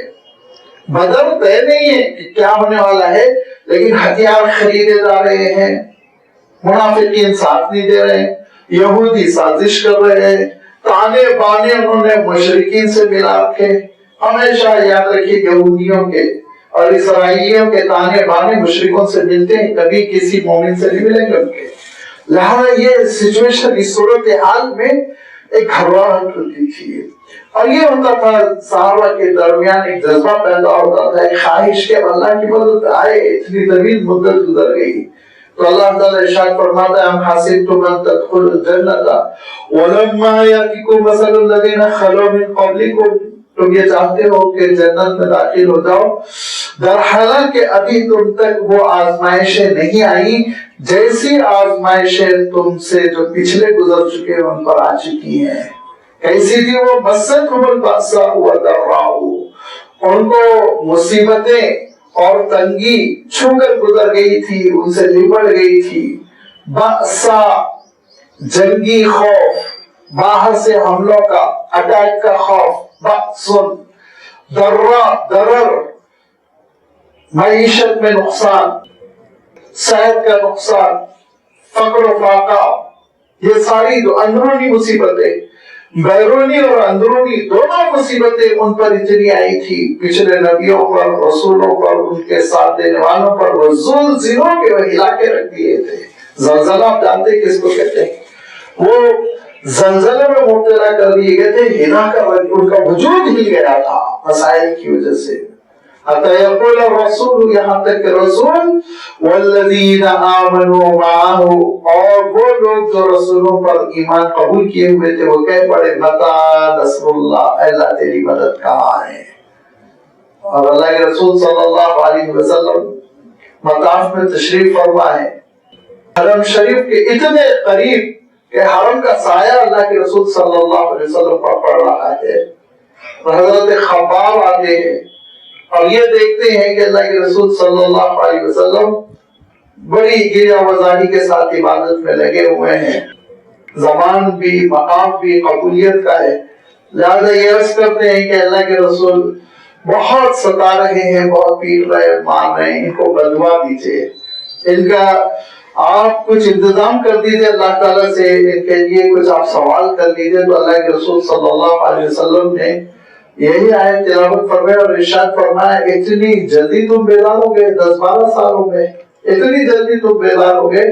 بدر طے نہیں ہے کہ کیا ہونے والا ہے، لیکن ہتھیار خریدے جا رہے ہیں، منافقین ساتھ نہیں دے رہے ہیں، یہودی سازش کر رہے ہیں، تانے بانے انہوں نے مشرکین سے ملا رکھے۔ ہمیشہ یاد رکھیے یہودیوں کے اور اسرائیلیوں کے تانے بانے مشرکوں سے ملتے ہیں، کبھی کسی مومن سے نہیں ملیں گے ان کے۔ لہذا یہ سچویشن، اس صورتحال میں ایک گھبراہٹ ہوتی تھی اور یہ ہوتا تھا صحابہ کے درمیان ایک جذبہ پیدا ہوتا تھا، ایک خواہش کہ اللہ کی مدد آئے۔ اتنی طویل مدت گزر گئی تو اللہ تعالیٰ ارشاد فرماتا ہے ام حسبتم ان تدخلوا الجنة ولما يأتكم مثل الذين خلوا من قبلكم، تم یہ چاہتے ہو کہ جنت میں داخل ہو جاؤ، در حالانکہ ابھی تم تک وہ آزمائشیں نہیں آئی جیسی آزمائشیں تم سے جو پچھلے گزر چکے ان پر آ چکی ہیں۔ کیسی تھی وہ؟ مستہم البأساء والضراء، ان کو مصیبتیں اور تنگی چھو کر گزر گئی تھی، ان سے لپٹ گئی تھی۔ بأسا جنگی خوف، باہر سے حملوں کا، اٹیک کا خوف، بأسن ضرر، معیشت میں نقصان، صحت کا نقصان، فقر و فاقہ، یہ ساری جو اندرونی مصیبتیں، بیرونی اور اندرونی دونوں مصیبتیں ان پر اتنی آئی تھی، پچھلے نبیوں پر، رسولوں پر، ان کے ساتھ دینے والوں پر، وہ زلزلوں کے وہ ہلا کے رکھ دیے تھے۔ زلزلہ آپ جانتے کس کو کہتے ہیں؟ وہ زلزلے میں مبتلا کر دیے گئے تھے، ہلا کر ان کا وجود ہل گیا تھا مسائل کی وجہ سے۔ حتی یقول الرسول، یہاں تک کہ رسول والذین آمنوا معہ، اور وہ لوگ جو رسولوں پر ایمان قبول کیے ہوئے تھے وہ کہہ پڑے متی نصر اللہ، اللہ تیری مدد کہاں ہے؟ اور اللہ کے رسول صلی اللہ علیہ وسلم مطاف میں تشریف فرما ہے، حرم شریف کے اتنے قریب کہ حرم کا سایہ اللہ کے رسول صلی اللہ علیہ وسلم پر پڑ رہا ہے۔ حضرت خباب آتے ہیں اور یہ دیکھتے ہیں کہ اللہ کے رسول صلی اللہ علیہ وسلم بڑی گریا وزاری کے ساتھ عبادت میں لگے ہوئے ہیں، زمان بھی مقام بھی قبولیت کا ہے۔ لہذا یہ عرض کرتے ہیں کہ اللہ کے رسول بہت ستا رہے ہیں، بہت پیٹ رہے، مار رہے ہیں، ان کو بددعا دیجیے، ان کا آپ کچھ انتظام کر دیجیے اللہ تعالیٰ سے، ان کے لیے کچھ آپ سوال کر دیجیے۔ تو اللہ کے رسول صلی اللہ علیہ وسلم نے یہی آیت تلاوت فرمایا اور ارشاد فرمایا اتنی جلدی تم بیدار ہو گئے، 10-12 سال ہو گئے، اتنی جلدی تم بیدار ہو گئے۔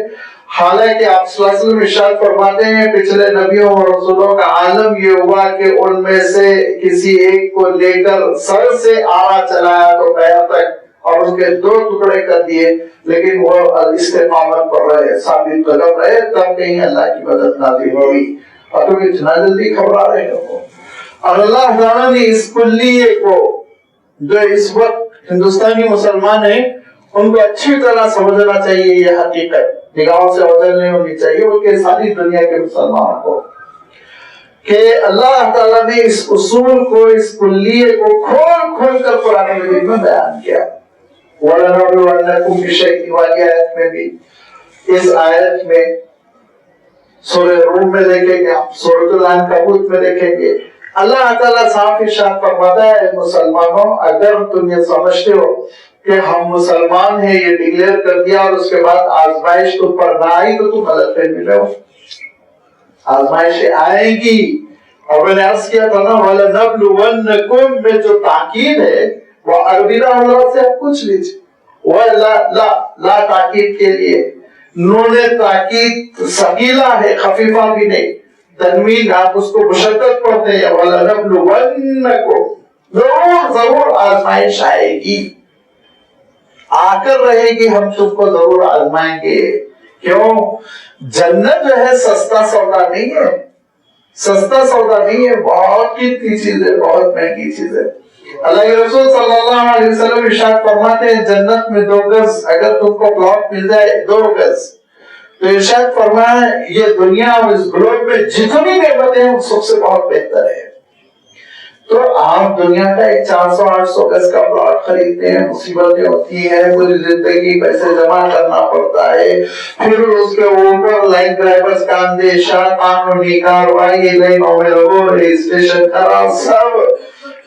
حالانکہ آپ صلی اللہ علیہ وسلم ارشاد فرماتے ہیں پچھلے نبیوں اور رسولوں کا عالم یہ ہوا کہ ان میں سے کسی ایک کو لے کر سر سے آڑا چلایا تو پیر تک اور اس کے 2 ٹکڑے کر دیے، لیکن وہ استقامت پر رہے، ثابت قدم رہے، تب کہیں اللہ کی مدد نازل ہوئی۔ اور تم اتنا جلدی گھبرا رہے ہو۔ اور اللہ تعالیٰ نے اس کلیے کو، جو اس وقت ہندوستانی مسلمان ہیں ان کو اچھی طرح سمجھنا چاہیے، یہ حقیقت نگاہوں سے اوجھل نہیں ہونی چاہیے، بلکہ ساری دنیا کے مسلمانوں کو، کہ اللہ تعالیٰ نے اس اصول کو، اس کلیے کو کھول کھول کر قرآن مجید میں بیان کیا۔ وَلَنَبْلُوَنَّكُمْ بِشَيْءٍ، والی آیت میں بھی، اس آیت میں سورہ روم میں دیکھیں گے، سورۃ العنکبوت میں دیکھیں گے، اللہ تعالیٰ صاف ارشاد فرماتا ہے مسلمانوں اگر تم یہ سمجھتے ہو کہ ہم مسلمان ہیں یہ ڈکلیئر کر دیا اور اس کے بعد آزمائش تم پر نہ آئی تو تم غلط فہمی میں ہو۔ آزمائشیں آئیں گی، اور میں نے عرض کیا تھا نا وَلَنَبْلُوَنَّكُمْ میں جو تاکید ہے وہ عربی اللہ سے آپ پوچھ لیجیے، وہ لا تاکید کے لیے نون تاکید ثقیلہ ہے، خفیفہ بھی نہیں، تنوین آپ اس کو مشدد پڑھتے ہیں، وَلَنَبْلُوَنَّكُمْ ضرور آزمائش آئے گی، آ کر رہے گی، ہم تم کو ضرور آزمائیں گے۔ کیوں؟ جنت جو ہے سستا سودا نہیں ہے، سستا سودا نہیں ہے، بہت قیمتی چیز ہے، بہت مہنگی چیز ہے۔ اللہ کے رسول صلی اللہ علیہ وسلم ارشاد فرماتے ہیں جنت میں 2 گز اگر تم کو پلاٹ مل جائے، 2 گز، تو ارشاد فرمایا یہ دنیا اور اس گلوب میں جتنی نعمتیں ہیں سب سے بہت بہتر ہے۔ تو آپ دنیا کا ایک 400-800 گز کا پلاٹ خریدتے ہیں، مصیبتیں ہوتی ہیں، پوری زندگی پیسے جمع کرنا پڑتا ہے، پھر اس کے اوپر لائن ڈرائیورز کا اندیشہ، قانونی کاروائی، لائنوں میں لگو، رجسٹریشن کرا، سب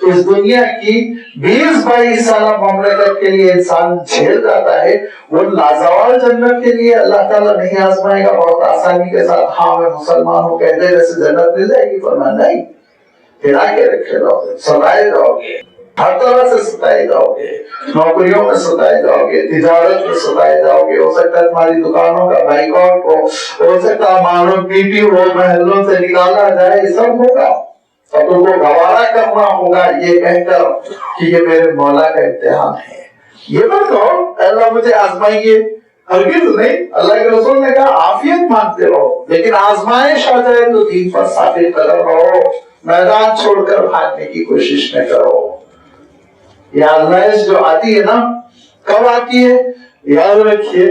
اس دنیا کی 20-22 سالہ مملکت کے لیے انسان جھیل جاتا ہے، وہ لازوال جنت کے لیے اللہ تعالیٰ نہیں آزمائے گا بہت آسانی کے ساتھ، ہاں میں مسلمان ہوں کہہ دے ویسے جنت مل جائے گی، فرمایا نہیں، پھرا کے رکھے جاؤ گے، ستائے جاؤ گے، ہر طرح سے ستائے جاؤ گے، نوکریوں میں ستائے جاؤ گے، تجارت میں ستائے جاؤ گے، ہو سکتا ہے تمہاری دکانوں کا بائیکاٹ ہو سکتا ہے مانو پیٹی ہو، محلوں سے نکالا جائے، یہ سب ہوگا، اور تم کو گوارا کرنا ہوگا یہ کہہ کر کہ یہ میرے مولا کا امتحان ہے۔ یہ مت کہو اللہ مجھے آزمائیے، ہرگز نہیں، اللہ کے رسول نے کہا عافیت مانگتے رہو، لیکن آزمائش آ جائے تو دین پر ثابت قدم رہو، میدان چھوڑ کر بھاگنے کی کوشش نہ کرو۔ یہ آزمائش جو آتی ہے نا، کب آتی ہے؟ یاد رکھیے،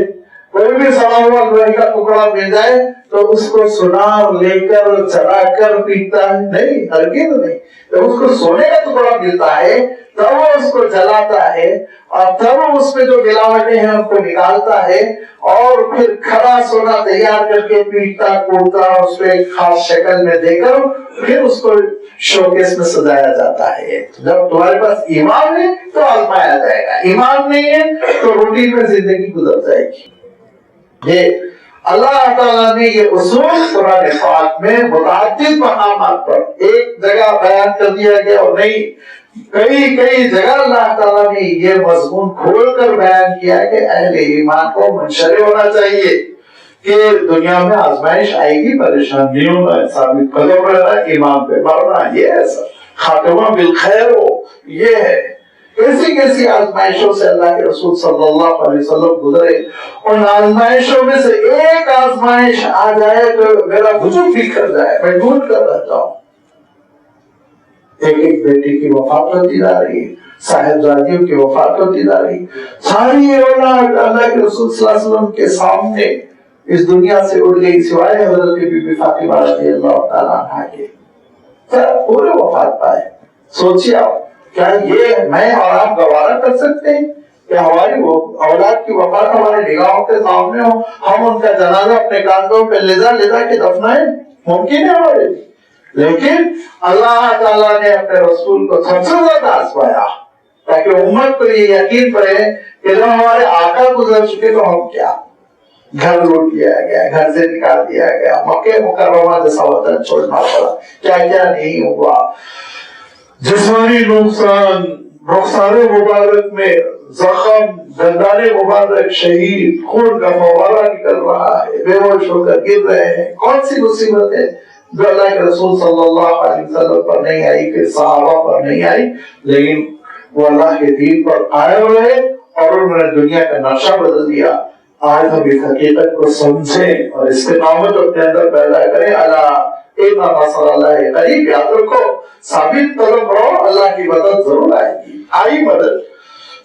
کوئی بھی سڑا ہوا لوہے کا ٹکڑا مل جائے تو اس کو سنار لے کر چلا کر پیٹتا ہے نہیں، ہرگز نہیں۔ جب اس کو سونے کا ٹکڑا ملتا ہے تب وہ اس کو جلاتا ہے، اور تب اس میں جو ملاوٹیں ہیں ان کو نکالتا ہے، اور پھر کھڑا سونا تیار کر کے پیٹتا کوڑتا اس کو ایک خاص شکل میں دے کر پھر اس کو شوکیس میں سجایا جاتا ہے۔ جب تمہارے پاس ایمان ہے تو آزمایا جائے گا، ایمان نہیں ہے تو روٹین میں زندگی گزر جائے گی۔ یہ اللہ تعالیٰ نے یہ اصول قرآن پاک میں متعدد مقامات پر ایک جگہ بیان کر دیا گیا، اور نہیں کئی جگہ اللہ تعالیٰ نے یہ مضمون کھول کر بیان کیا کہ اہل ایمان کو منشرح ہونا چاہیے کہ دنیا میں آزمائش آئے گی، پریشانیوں میں ثابت قدم رہنا، ایمان پہ مرنا، یہ ہے سب، خاتمہ بالخیر ہو، یہ ہے۔ کیسی آزمائشوں سے اللہ کے رسول صلی اللہ علیہ وسلم گزرے، ان آزمائشوں میں سے ایک آزمائش آ جائے تو میرا وجود بکھر جائے، میں ڈھونڈ کر رہتا ہوں۔ ایک بیٹی کی وفات ہوتی جا رہی ہے، صاحبزادیوں کی وفات ہوتی جا رہی، ساری اولاد اللہ کے رسول صلی اللہ علیہ وسلم کے سامنے اس دنیا سے اٹھ گئی، سوائے حضرت بی بی فاطمہ رضی اللہ تعالیٰ عنہا کے، پورے وفات پائے۔ سوچیے آپ، کیا یہ میں اور آپ گوارا کر سکتے ہیں کہ ہماری اولاد کی وفات ہمارے نگاہوں کے سامنے ہو، ہم ان کا جنازہ اپنے کاندھوں پہ لے جا کے دفنائیں؟ ممکن ہے ہمارے لیے، لیکن اللہ تعالیٰ نے اپنے رسول کو سب سے زیادہ آزمایا تاکہ امت کو یہ یقین پڑے کہ جب ہمارے آقا گزر چکے تو ہم کیا، گھر لوٹ لیا گیا، گھر سے نکال دیا گیا، مکہ مکرمہ جیسا وطن چھوڑنا پڑا، کیا کیا نہیں ہوا، جسمانی نقصان، رخسار مبارک میں زخم، دندان مبارک شہید، خون کا فوارہ نکل رہا ہے، بے ہوش ہو کر گر رہے ہیں، کون سی مصیبت ہے جو اللہ کے رسول صلی اللہ علیہ وسلم پر نہیں آئی، پھر صحابہ پر نہیں آئی، لیکن وہ اللہ کے دین پر قائم رہے اور انہوں نے دنیا کا نقشہ بدل دیا۔ آج ہم اس حقیقت کو سمجھیں اور استقامت اپنے اندر پیدا کریں۔ اللہ ایک نصر اللہ قریب، یاد رکھو، ثابت قدم رہو، اللہ کی مدد ضرور آئے گی۔ آئی مدد،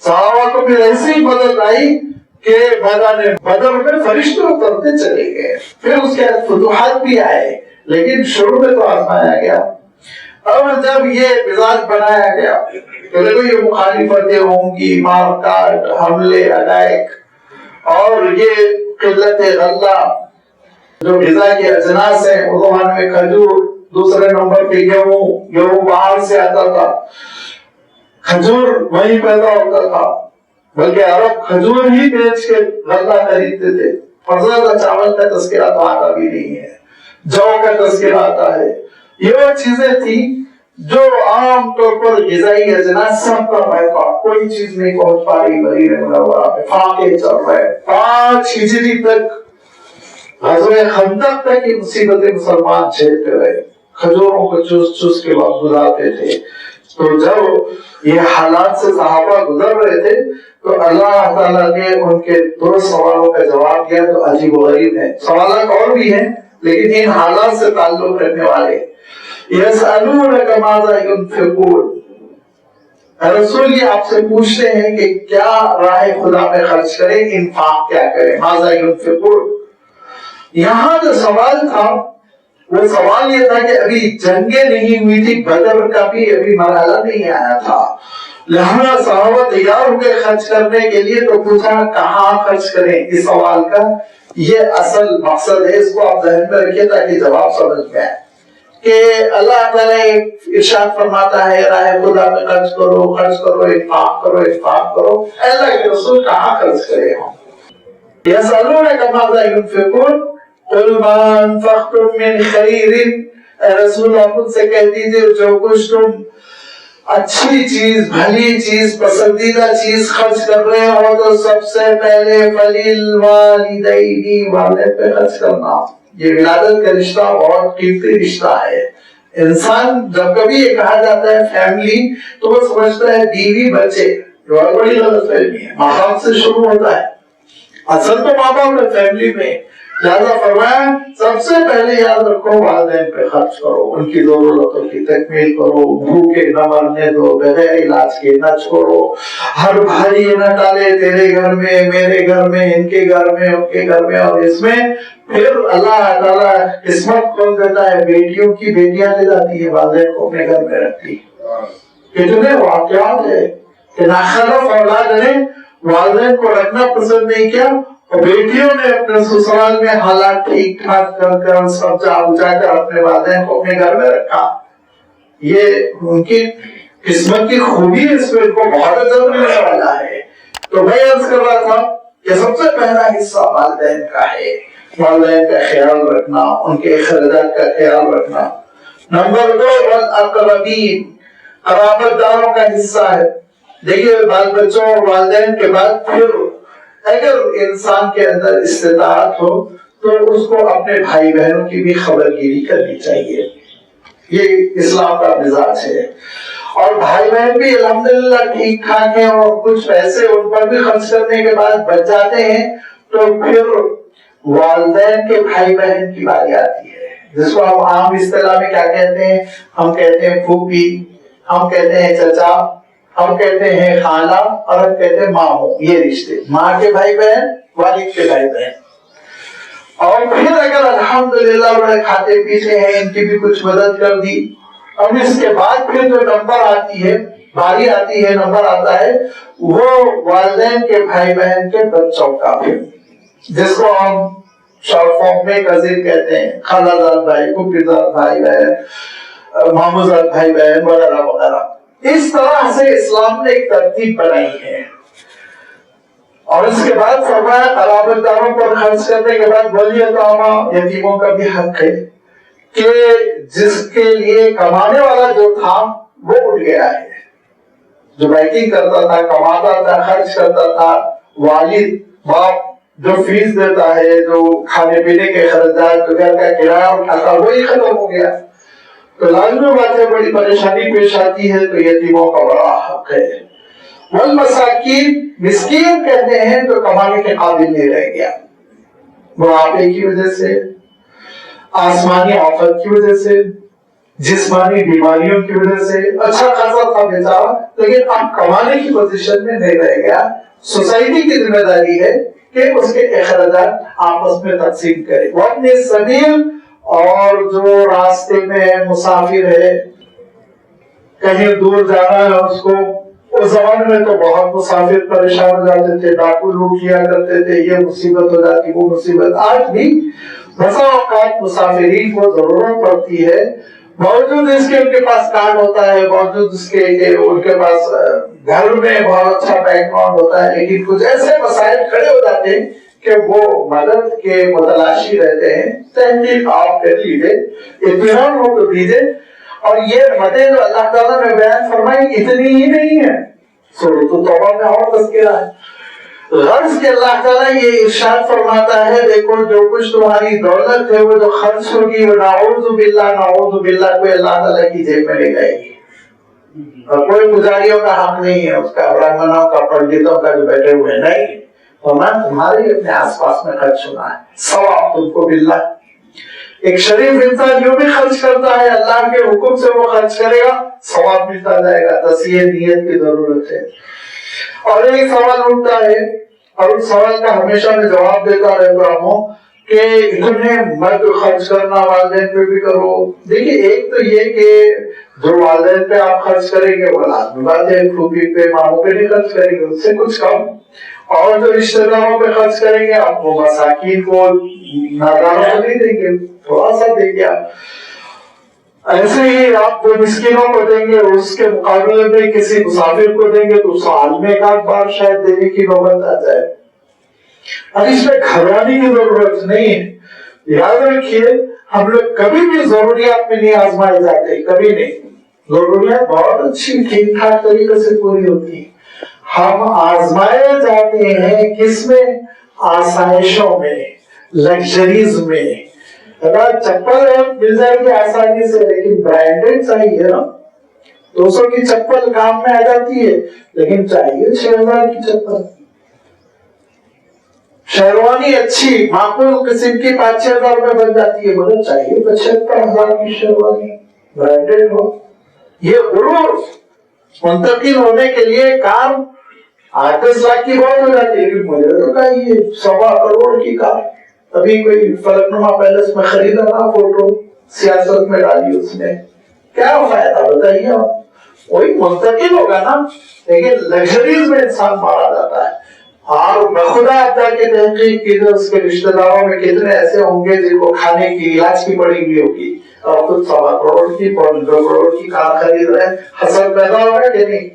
صحابہ کو پھر ایسی مدد آئی کہ میدان بدر میں فرشتے اترتے چلے گئے، پھر اس کے فتوحات بھی آئے، لیکن شروع میں تو آزمایا گیا۔ اور جب یہ مزاج بنایا گیا تو دیکھو یہ مخالفتیں ہوں گی، مار کاٹ، حملے، اٹیک، اور یہ قلت غلہ، جو غذا کے اجناس ہیں اس زمانے میں کھجور، دوسرے نمبر پہ گیہوں باہر سے آتا تھا، کھجور وہیں پیدا ہوتا تھا، بلکہ عرب کھجور ہی بیچ کے غلہ خریدتے تھے، اور زیادہ چاول کا تذکرہ تو آتا بھی نہیں ہے، جو کا تذکرہ آتا ہے۔ یہ وہ چیزیں تھی جو عام طور پر غذائی اجناس سب کا پیدا، کوئی چیز نہیں پہنچ پا رہی مدینہ منورہ میں، فاقے چل رہے 5 ہجری تک، غزوہ خندق تک یہ مصیبتیں مسلمان جھیلتے رہے، کھجوروں کو چوس چوس کے وقت گزارتے تھے۔ تو جب یہ حالات سے صحابہ گزر رہے تھے تو اللہ تعالیٰ نے ان کے 2 سوالوں کا جواب دیا تو عجیب و غریب ہے، سوالات اور بھی ہیں لیکن ان حالات سے تعلق رکھنے والے۔ یسألونک ماذا ينفقون، رسول یہ آپ سے پوچھتے ہیں کہ کیا راہ خدا میں خرچ کریں، انفاق کیا کریں، ماذا ينفقون۔ یہاں جو سوال تھا وہ سوال یہ تھا کہ ابھی جنگیں نہیں ہوئی تھی، بدر کا بھی ابھی مرحلہ نہیں آیا تھا، لہذا صحابہ تیار ہو گئے خرچ کرنے کے لیے، تو پوچھا کہاں خرچ کریں۔ اس سوال کا یہ اصل مقصد ہے، اس کو آپ ذہن میں رکھیے تاکہ جواب سمجھ میں آئے کہ اللہ تعالیٰ ارشاد فرماتا ہے راہ خدا میں خرچ کرو، خرچ کرو، انفاق کرو، انفاق کرو۔ اللہ کے رسول کہاں خرچ کرے ہم؟ یسألونک ماذا ينفقون قل ما انفقتم من خیر، اے رسول آپ ان سے کہہ دیجئے جو کچھ تم اچھی چیز، بھلی چیز، پسندیدہ چیز خرچ کر رہے ہو تو سب سے پہلے فَلِلْوَالِدَيْنِ، والد پہ خرچ کرنا۔ یہ ولادت کا رشتہ بہت قیمتی رشتہ ہے۔ انسان جب کبھی یہ کہا جاتا ہے فیملی تو وہ سمجھتا ہے بیوی بچے، جو بڑی غلط فہمی ہے، ماں باپ سے شروع ہوتا ہے، اصل تو ماں باپ ہے فیملی میں، لہذا فرمایا سب سے پہلے یاد رکھو والدین پہ خرچ کرو، ان کی ضرورتوں کی تکمیل کرو، بھوکے نہ مرنے دو، بغیر علاج کے نہ چھوڑو، ہر بھائی نہ ڈالے تیرے گھر میں، میرے گھر میں، ان کے گھر میں، ان کے گھر میں، اور اس میں پھر اللہ تعالیٰ قسمت کھول دیتا ہے، بیٹیوں کی بیٹیاں لے جاتی ہیں والدین کو اپنے گھر میں رکھتی۔ کتنے واقعات ہے کہ ناخلف اولاد نے والدین کو رکھنا پسند نہیں کیا، اور بیٹیوں نے اپنے سسرال میں حالات ٹھیک ٹھاک کر کر سب جا بجا کر اپنے والدین کو اپنے گھر میں رکھا۔ یہ ان کی قسمت کی خوبی، اس میں ان کو بہت عزت ملنے والا ہے۔ تو میں عرض کر رہا تھا کہ سب سے پہلا حصہ والدین کا ہے، والدین کا خیال رکھنا، ان کے اخراجات کا خیال رکھنا۔ نمبر 2 والاقربین، قرابت داروں کا حصہ ہے۔ دیکھیے بال بچوں اور والدین کے بعد پھر اگر انسان کے اندر استطاعت ہو تو اس کو اپنے بھائی بہنوں کی بھی خبر گیری کرنی چاہیے، یہ اسلام کا مزاج ہے۔ اور بھائی بہن بھی الحمدللہ ٹھیک ٹھاک ہیں اور کچھ پیسے ان پر بھی خرچ کرنے کے بعد بچ جاتے ہیں، تو پھر والدین کے بھائی بہن کی باری آتی ہے، جس کو ہم عام اصطلاح میں کیا کہتے ہیں، ہم کہتے ہیں پھوپھی، ہم کہتے ہیں چچا، ہم کہتے ہیں خالہ، اور ہم کہتے ہیں ماموں۔ یہ رشتے ماں کے بھائی بہن، والد کے بھائی بہن۔ اور پھر اگر الحمدللہ بڑے کھاتے پیتے ہیں، ان کی بھی کچھ مدد کر دی۔ اب اس کے بعد پھر جو نمبر آتی ہے، باری آتی ہے، نمبر آتا ہے وہ والدین کے بھائی بہن کے بچوں کا، پھر جس کو ہم شارٹ فارم میں کزن کہتے ہیں، خالہ زاد بھائی، پھوپھی زاد بھائی بہن، ماموں زاد بھائی بہن وغیرہ وغیرہ۔ اس طرح سے اسلام نے ایک ترتیب بنائی ہے۔ اور اس کے بعد فرمایا قرابت داروں پر خرچ کرنے کے بعد والیتاما، یتیموں کا بھی حق ہے، کہ جس کے لیے کمانے والا جو تھا وہ اٹھ گیا ہے، جو بیٹنگ کرتا تھا، کماتا تھا، خرچ کرتا تھا، والد باپ جو فیس دیتا ہے، جو کھانے پینے کے اخراجات، جو گھر کا کرایہ اٹھاتا، وہی ختم ہو گیا، تو لازمی بات ہے بڑی پریشانی پیش آتی ہے، تو یتیموں کا بڑا حق ہے۔ والمساکین، مسکین کہتے ہیں جو کمانے کے قابل نہیں رہ گیا، بڑھاپے کی وجہ سے، آسمانی آفت کی وجہ سے، جسمانی بیماریوں کی وجہ سے، اچھا خاصا تھا بیچارہ لیکن اب کمانے کی پوزیشن میں نہیں رہ گیا۔ سوسائٹی کی ذمہ داری ہے کہ اس کے اخراجات آپس میں تقسیم کرے۔ وہ اپنے سبیل، اور جو راستے میں مسافر ہے، کہیں دور جانا ہے اس کو، اس زمانے میں تو بہت مسافر پریشان ہو جاتے تھے، ڈاکو لوٹ کیا کرتے تھے، یہ مصیبت ہو جاتی وہ مصیبت، آج بھی بسا اوقات مسافرین کو ضرورت پڑتی ہے، باوجود اس کے ان کے پاس کارڈ ہوتا ہے، باوجود اس کے ان کے پاس گھر میں بہت اچھا بیک گراؤنڈ ہوتا ہے، لیکن کچھ ایسے مسائل کھڑے ہو جاتے ہیں کہ وہ مدد کے متلاشی رہتے ہیں۔ تحقیق آپ کر لیجیے، اطمینان ہو تو دیجیے۔ اور یہ مدد جو اللہ تعالیٰ نے بیان فرمائی اتنی ہی نہیں ہے، سورۃ التوبہ میں اور تذکرہ ہے۔ غرض کہ اللہ تعالیٰ یہ ارشاد فرماتا ہے، دیکھو جو کچھ تمہاری دولت ہے وہ جو خرچ ہوگی وہ نعوذ باللہ کوئی اللہ تعالیٰ کی جیب میں لے جائے گی، اور کوئی پجاریوں کا حق نہیں ہے اس کا، برہمنوں کا، پنڈتوں کا جو بیٹھے ہوئے نہیں، فرمایا تمہارے اپنے آس پاس میں خرچ ہونا ہے، ثواب تم کو باللہ۔ ایک شریف انسان جو بھی خرچ کرتا ہے اللہ کے حکم سے وہ خرچ کرے گا، ثواب ملتا جائے گا، تصحیح نیت کی ضرورت ہے۔ اور ایک سوال اٹھتا ہے، اور اس سوال کا ہمیشہ میں جواب دیتا رہتا ہوں کہ اتنے مرد خرچ کرنا والدین پہ بھی کرو۔ دیکھیے ایک تو یہ کہ جو والدین پہ آپ خرچ کریں گے وہ لازمی بات ہے، پھوپھی پہ ماموں پہ نہیں خرچ کریں گے، اس سے کچھ کم، اور جو رشتہ داروں پہ خرچ کریں گے آپ وہ مساکین کو، ناداروں کو نہیں دیں گے، تھوڑا سا دیں گے آپ۔ ایسے ہی آپ جو مسکینوں کو دیں گے اس کے مقابلے میں کسی مسافر کو دیں گے تو سال میں ایک آدھ بار شاید دینے کی نوبت آ جائے۔ اب اس میں گھبرانے کی ضرورت نہیں ہے۔ یاد رکھیے ہم لوگ کبھی بھی ضروریات میں نہیں آزمائے جاتے، کبھی نہیں۔ ضروریات بہت اچھی ٹھیک ٹھاک طریقے سے پوری ہوتی ہیں، ہم آزمائے جاتے ہیں کس میں؟ آسائشوں میں، لگژریز میں۔ چپل مل جائے گی آسانی سے لیکن برانڈیڈ چاہیے نا، 200 کی چپل کام میں آ جاتی ہے لیکن چاہیے 6000 کی چپل۔ شیروانی اچھی معقول قسم کی 5-6 ہزار میں بن جاتی ہے، مگر چاہیے 75,000 کی شیروانی، برانڈیڈ ہو۔ یہ غرور منتقل ہونے کے لیے کار 8-10 لاکھ کی بہت ہو جاتی ہے، لیکن مجھے تو کہیے 1.25 کروڑ کی کار۔ ابھی کوئی فلک نما پیلس میں خریدا نا، فوٹو سیاست میں ڈالی اس نے، کیا فائدہ بتائیے آپ؟ وہی منتقل ہوگا نا، لیکن لگژریز میں انسان مارا جاتا ہے۔ اور بخدا آپ جا کے تحقیق کیجیے اس کے رشتہ داروں میں کتنے ایسے ہوں گے جن کو کھانے کی علاج کی پڑی ہوئی ہوگی، اور خود 1.25 کروڑ کی 2 کروڑ کی کار خرید رہے ہیں۔ حسد پیدا ہوگا کہ نہیں؟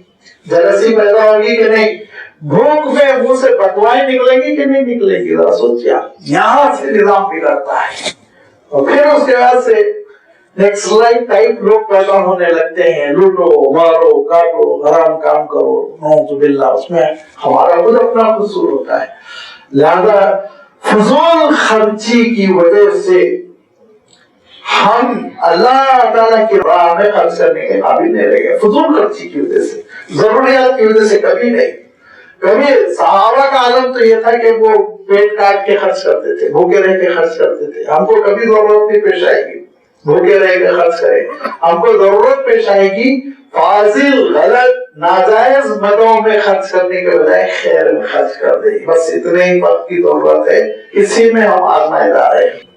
جلسی پیدا ہوگی کہ نہیں؟ بھوک میں منہ سے بدوائیں نکلیں گی کہ نہیں نکلیں گی؟ ذرا سوچیے، یہاں سے نظام بگڑتا ہے، اور پھر اس کے بعد سے نیکسٹ لائف ٹائپ لوگ پیدا ہونے لگتے ہیں، لوٹو مارو کاٹو حرام کام کرو، نعوذ باللہ، اس میں ہمارا خود اپنا قصور ہوتا ہے۔ لہذا فضول خرچی کی وجہ سے ہم اللہ تعالیٰ کی راہ میں خرچ کرنے کے قابل نہیں رہ گئے، فضول خرچی کی وجہ سے، ضروریات کی وجہ سے کبھی نہیں۔ کبھی صحابہ کا عالم تو یہ تھا کہ وہ پیٹ کاٹ کے خرچ کرتے تھے، بھوکے رہ کے خرچ کرتے تھے۔ ہم کو کبھی ضرورت نہیں پیش آئے گی بھوکے رہ کے خرچ کریں، ہم کو ضرورت پیش آئے گی فاضل غلط ناجائز مدوں میں خرچ کرنے کے بجائے خیر میں خرچ کر دیں، بس اتنے ہی وقت کی ضرورت ہے، اسی میں ہم آزمائے جا رہے ہیں۔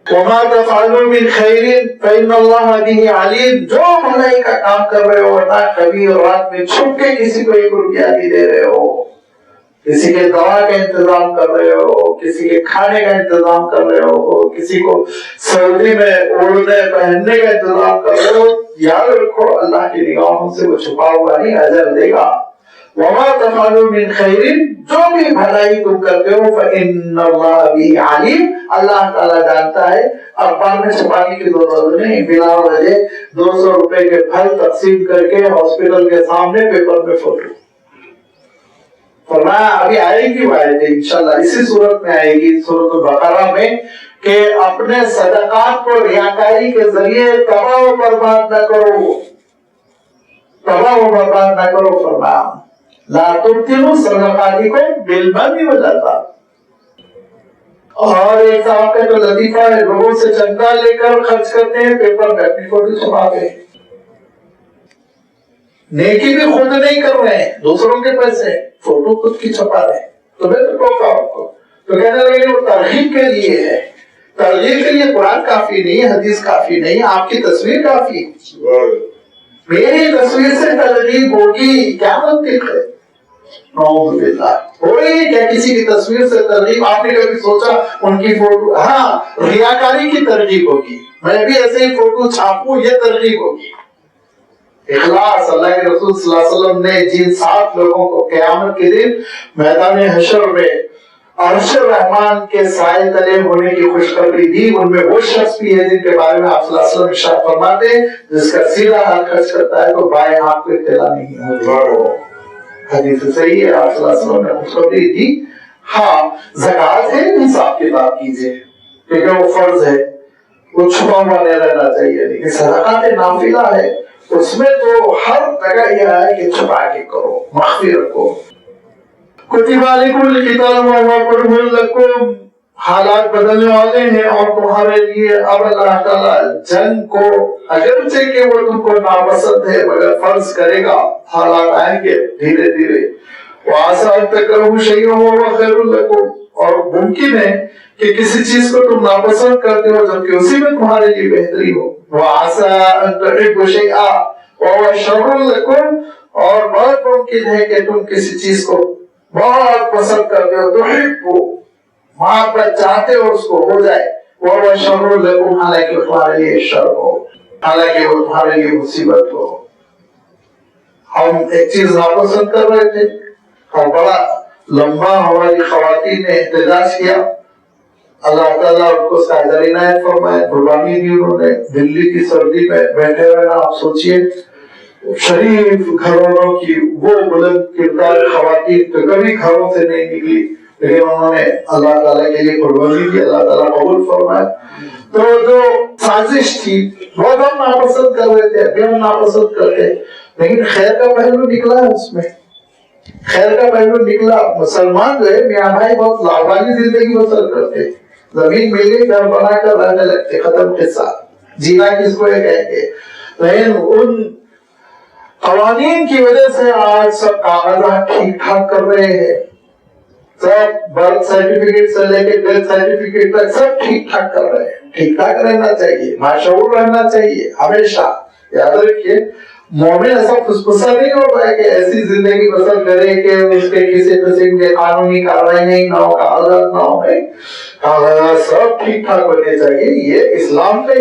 وما تفعلوا من خیر فإن اللہ به علیم، جو بھلائی کا کام کر رہے ہو نہ کبھی اور رات میں چھپ کے کسی کو 1 روپیہ بھی دے رہے ہو، کسی کے دوا کا انتظام کر رہے ہو، کسی کے کھانے کا انتظام کر رہے ہو، کسی کو سردی میں اوڑھنے پہننے کا انتظام کر رہے ہو، یاد رکھو اللہ کی نگاہوں سے وہ چھپا ہوا نہیں، اجر دے گا۔ وما تفعلوا من خیر، جو بھی بھلائی تم کرتے ہو فإن اللہ به علیم، اللہ تعالیٰ جانتا ہے۔ اخبار میں چھپانے کی ضرورت نہیں، بلا وجہ 200 روپے کے پھل تقسیم کر کے ہاسپٹل کے سامنے پیپر میں فوٹو، فرمایا ابھی آئے گی وہ آیت انشاءاللہ اسی صورت میں آئے گی، سورۃ البقرہ میں، کہ اپنے صدقات کو ریاکاری کے ذریعے تباہ و برباد نہ کرو، تباہ و برباد نہ کرو۔ فرمایا لا تبطلوا صدقاتکم بالمن والأذى۔ اور ایک صاحب کا جو لطیفہ ہے، لوگوں سے چندہ لے کر خرچ کرتے ہیں، پیپر میں اپنی فوٹو چھپا کے، نیکی بھی خود نہیں کر رہے ہیں، دوسروں کے پیسے فوٹو خود کی چھپا رہے ہیں، تو میں تو ٹوکا آپ کو، تو کہنے لگے وہ ترغیب کے لیے ہے، ترغیب کے لیے قرآن کافی نہیں، حدیث کافی نہیں، آپ کی تصویر کافی ہے، میری تصویر سے ترغیب ہوگی، کیا منطق ہے؟ نعوذ باللہ. کوئی کیا کسی کی تصویر سے ترغیب؟ آپ نے کبھی سوچا ان کی فوٹو؟ ہاں ریاکاری کی ترغیب ہوگی، میں بھی ایسے ہی فوٹو چھاپوں، یہ ترغیب ہوگی. اخلاص. اللہ کے رسول صلی اللہ علیہ وسلم نے جن 7 لوگوں کو قیامت کے دن میدان حشر میں عرش رحمان کے سائے تلے ہونے کی خوشخبری دی، ان میں وہ شخص بھی ہے جن کے بارے میں آپ صلی اللہ علیہ وسلم ارشاد فرماتے ہیں جس کا سیدھا ہاتھ خرچ کرتا ہے تو بائیں ہاتھ کو اطلاع نہیں ہوتی. حدیث صحیح ہے، آپ صلی اللہ علیہ وسلم نے خوشخبری دی. ہاں زکوٰۃ ہے، حساب کتاب کیجیے کیونکہ وہ فرض ہے، وہ چھپا ہوا نہیں رہنا چاہیے. لیکن صدقات نافلہ ہے، اس میں تو ہر جگہ یہ ہے کہ چھپا کے کرو، مخفی رکھو. کتب علیکم القتال وهو کرہ لکم، حالات بدلنے والے ہیں اور تمہارے لیے اب اللہ تعالیٰ جنگ کو اگرچہ کہ وہ تم کو ناپسند ہے مگر فرض کرے گا. حالات آئیں گے دھیرے دھیرے. وعسیٰ ان تکرہوا شیئا وہو خیر لکم، اور ممکن ہے کہ کسی چیز کو تم ناپسند کرتے ہو جبکہ اسی میں تمہارے لیے بہتری ہو. وعسیٰ ان تحبوا شیئا وہو شر لکم، اور بہت ممکن ہے کہ تم کسی چیز کو بہت پسند کرتے ہو، تحبوا محبت چاہتے ہو اس کو ہو جائے، وہو شر لکم حالانکہ وہ تمہارے لیے شر ہو، حالانکہ وہ تمہارے لیے مصیبت ہو. ہم ایک چیز ناپسند کر رہے تھے اور بڑا لمبا ہماری خواتین نے احتجاج کیا، اللہ تعالیٰ ان کو سائزر عنایت فرمائے، قربانی دی انہوں نے. دلی کی سردی میں بیٹھے ہوئے نا، آپ سوچئے شریف گھروں کی وہ بلند کردار خواتین تو کبھی گھروں سے نہیں نکلی، لیکن انہوں نے اللہ تعالیٰ کے لیے قربانی دی، اللہ تعالیٰ قبول فرمائے. تو جو سازش تھی وہ ہم ناپسند کر رہے تھے، ابھی ہم ناپسند کرتے، لیکن خیر کا پہلو نکلا ہے اس میں، خیر کا پہلو نکلا. مسلمان جو ہے میاں بھائی بہت لاوانی زندگی بسر کرتے، زمین مل گئی گھر بنا کر رہنے لگتے، ختم قصہ. جینا کس کو یہ کہیں گے. لیکن ان قوانین کی وجہ سے آج سب کاغذات ٹھیک ٹھاک کر رہے ہیں، سب برتھ سرٹیفکیٹ سے لے کے ڈیتھ سرٹیفکیٹ تک سب ٹھیک ٹھاک کر رہے ہیں. ٹھیک ٹھاک رہنا چاہیے، مشعور رہنا چاہیے ہمیشہ. یاد رکھیے مومن ایسا پھسپھسا نہیں ہوتا ہے کہ ایسی زندگی بسر کرے کہ اس کے کسی قسم کے قانونی کاروائی نہیں نہ ہو، کاغذات نہ ہو. کاغذات سب ٹھیک ٹھاک ہونے چاہیے. یہ اسلام کا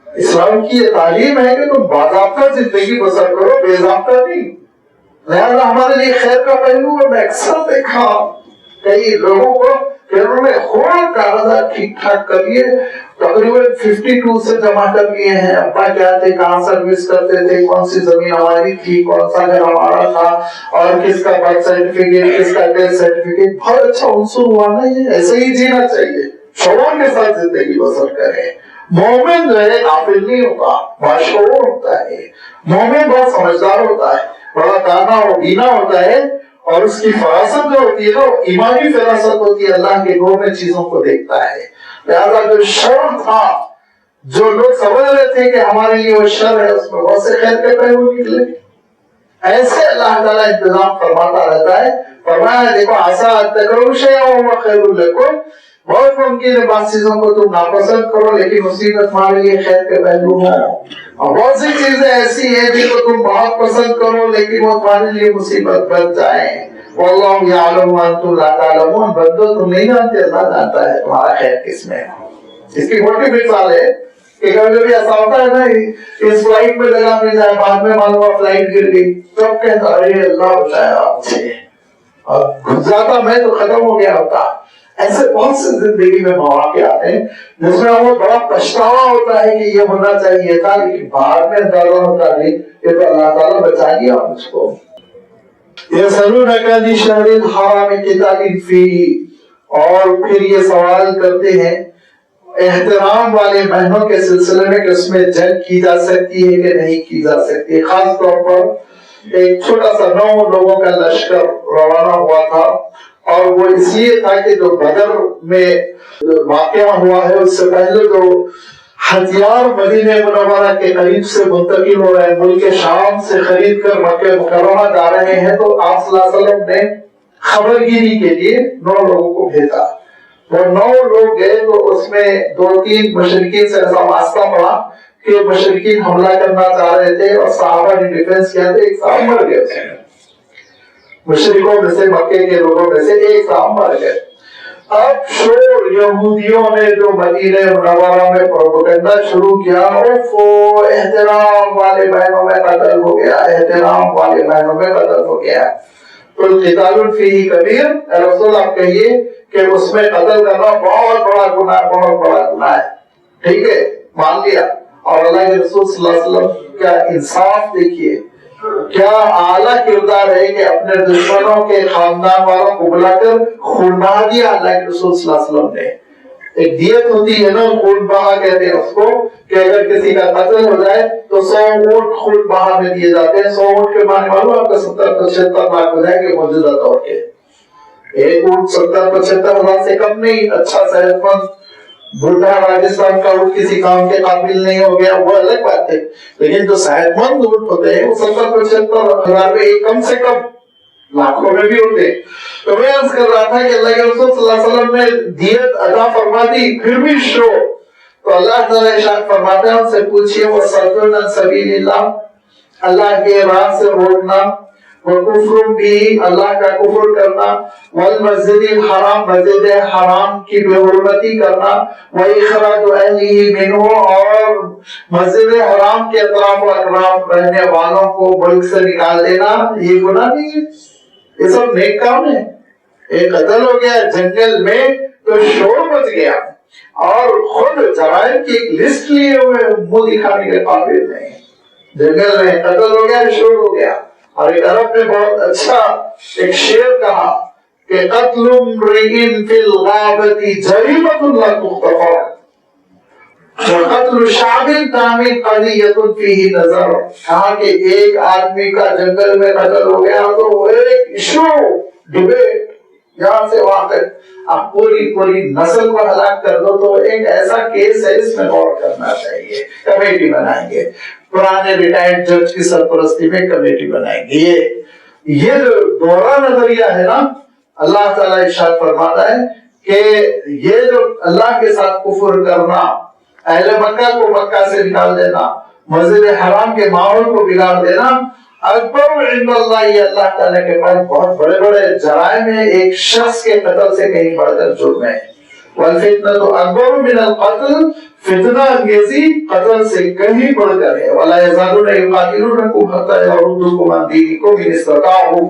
اسلام کی یہ تعلیم ہے کہ تم باضابطہ زندگی بسر کرو، بے ضابطہ نہیں. لہذا ہمارے لیے خیر کا پہلو ہے. میں اکثر دیکھا کئی لوگوں کو کہ انہوں نے خوب کاغذات ٹھیک ٹھاک کر لیے، تقریباً 52 سے جمع کر لیے ہیں. ابا کیا تھے، کہاں سروس کرتے تھے، کون سی زمین ہماری تھی، کون سا گھر ہمارا تھا، اور کس کا برتھ سرٹیفکیٹ، کس کا ڈیتھ سرٹیفکیٹ. بہت اچھا عنصر ہوا نا یہ. ایسے ہی جینا چاہیے، شعور کے ساتھ زندگی بسر کریں. مومن جو ہے غافل نہیں ہوتا، باشعور ہوتا ہے. مومن بہت سمجھدار ہوتا ہے، بڑا دانا و بینا ہوتا ہے، اور اس کی فراست جو ہوتی ہے نا ایمانی فراست ہوتی ہے، اللہ کے نور میں چیزوں کو دیکھتا ہے. لہذا جو شر تھا، جو لوگ سمجھ رہے تھے کہ ہمارے لیے وہ شر ہے، اس میں بہت سے خیر کے پہلو نکلے. ایسے اللہ تعالیٰ انتظام فرماتا رہتا ہے. فرمایا دیکھو عسیٰ ان تکرہوا شیئا وہو خیر لکم، بہت ممکن ہے بعض چیزوں کو تم ناپسند کرو لیکن اسی میں تمہارے لیے خیر کے پہلو ہوں، اور بہت سی چیزیں ایسی ہیں جن کو تم بہت پسند کرو لیکن وہ تمہارے لیے مصیبت بن جائیں. واللہ یعلم وانتم لا تعلمون، بندو تم نہیں جانتے، اللہ جانتا ہے تمہارا خیر کس میں. اس کی موٹی مثال ہے کہ کبھی کبھی ایسا ہوتا ہے نا، اس فلائٹ میں جگہ مل جائے، بعد میں معلوم ہوا فلائٹ گر گئی، تب کہتا ارے اللہ بچایا آپ سے، اور گھس جاتا میں تو ختم ہو گیا ہوتا. ایسے بہت سے زندگی میں مواقع آتے ہیں جس میں ہمیں بڑا پچھتاوا ہوتا ہے کہ یہ ہونا چاہیے تھا، لیکن بعد میں اندازہ ہوتا نہیں یہ تو اللہ تعالیٰ بچا لیا مجھ کو. یسألونک عن الشہر الحرام قتال فیہ، اور پھر یہ سوال کرتے ہیں احترام والے مہینوں کے سلسلے میں کہ اس میں جنگ کی جا سکتی ہے کہ نہیں کی جا سکتی. خاص طور پر ایک چھوٹا سا 9 لوگوں کا لشکر روانہ ہوا تھا، اور وہ اس لیے تھا کہ جو بدر میں واقعہ ہوا ہے اس سے پہلے جو ہتھیار مدینہ منورہ کے قریب سے منتقل ہو رہے ہیں، ملک شام سے خرید کر مکہ مکرمہ جا رہے ہیں، تو آپ صلی اللہ علیہ وسلم نے خبرگیری کے لیے 9 لوگوں کو بھیجا. وہ 9 لوگ گئے تو اس میں 2-3 مشرکین سے ایسا واسطہ پڑا کہ مشرکین حملہ کرنا چاہ رہے تھے اور صحابہ نے ڈیفنس کیا تھا. ایک صاحب مر گئے اس میں. مشرکوں میں سے مکے کے لوگوں میں سے ایک صاحب مر گئے. اب شور یہودیوں نے جو مدینہ منورہ میں پروپیگنڈا شروع کیا، احترام والے بہنوں میں قتل ہو گیا، احترام والے بہنوں میں قتل ہو گیا. تو قتال فیہ کبیر، رسول آپ کہیے کہ اس میں قتل کرنا بہت بڑا گناہ، بہت بڑا گناہ ہے. ٹھیک ہے، مان لیا. اور اللہ کے رسول صلی اللہ علیہ وسلم کا انصاف دیکھیے، کیا اعلیٰ کردار ہے کہ اپنے دشمنوں کے خاندان والوں کو بلا کر خون بہا دیا. اللہ کے رسول صلی اللہ علیہ وسلم نے ایک دیت ہوتی ہے نا، خون بہا کہتے ہیں اس کو، کہ اگر کسی کا قتل ہو جائے تو 100 اونٹ خون بہا میں دیے جاتے ہیں. 100 اونٹ کے معنی معلوم آپ کا 70-75 لاکھ ہو جائیں گے موجودہ طور کے. ایک اونٹ 70-75 ہزار سے کم نہیں. اچھا صحت مند بوڑھا راجستھان کا اونٹ کسی کام کے قابل نہیں ہو گیا وہ الگ بات ہے، لیکن جو صحت مند اونٹ ہوتے ہیں وہ 70-75 ہزار میں ایک کم سے کم لاکھوں میں بھی ہوتے. تو میں عرض کر رہا تھا کہ اللہ کے رسول صلی اللہ علیہ وسلم نے دیت ادا فرما دی، پھر بھی شو. تو اللہ تعالیٰ ارشاد فرماتے ہیں ان سے پوچھئے وَصَدٌّ عَن سَبِيلِ اللَّهِ، اللہ کے راہ سے روکنا، وَكُفْرٌ بِهِ، اللہ کا کفر کرنا، وَالْمَسْجِدِ الْحَرَامِ، مسجد حرام کی بے حرمتی کرنا، وَإِخْرَاجُ أَهْلِهِ مِنْهُ، اور مسجد حرام کے اطراف و اطراف رہنے والوں کو ملک سے نکال دینا. یہ گناہ نہیں ہے، یہ سب نیک کام ہے. ایک قتل ہو گیا جنگل میں تو شور مچ گیا، اور خود جرائم کی ایک لسٹ لیے ہوئے منہ دکھانے کے قابل نہیں. جنگل میں قتل ہو گیا، شور ہو گیا. اور ایک عرب نے بہت اچھا ایک شعر کہا کہ قتل امرئ فی الغابۃ جریمۃ لا تغتفر، وقتل شعب تامن قضیۃ فیہ نظر. کہا کہ ایک آدمی کا جنگل میں قتل ہو گیا تو وہ ایک ایشو، ڈبیٹ یہاں سے وہاں تک، اب پوری نسل کو ہلاک کر دو تو ایک ایسا کیس ہے، اس میں غور کرنا چاہیے. کمیٹی بنائیں گے، پرانے ریٹائرڈ جج کی سرپرستی میں کمیٹی بنائیں گے. یہ جو دوہرا نظریہ ہے نا، اللہ تعالیٰ ارشاد فرماتا ہے کہ یہ جو اللہ کے ساتھ کفر کرنا، اہل مکہ کو مکہ سے نکال دینا، مسجد حرام کے ماحول کو بگاڑ دینا، اکبر عند اللہ، یہ اللہ تعالیٰ کے پاس بہت بڑے بڑے جرائم ہیں. ایک شخص کے قتل سے کہیں بڑھ کر جرم ہے. والفتنة اکبر من القتل، فتنہ انگیزی قتل سے کہیں بڑھ کر ہے. ولا یزالون یقاتلونکم حتی یردوکم عن دینکم ان استطاعوا،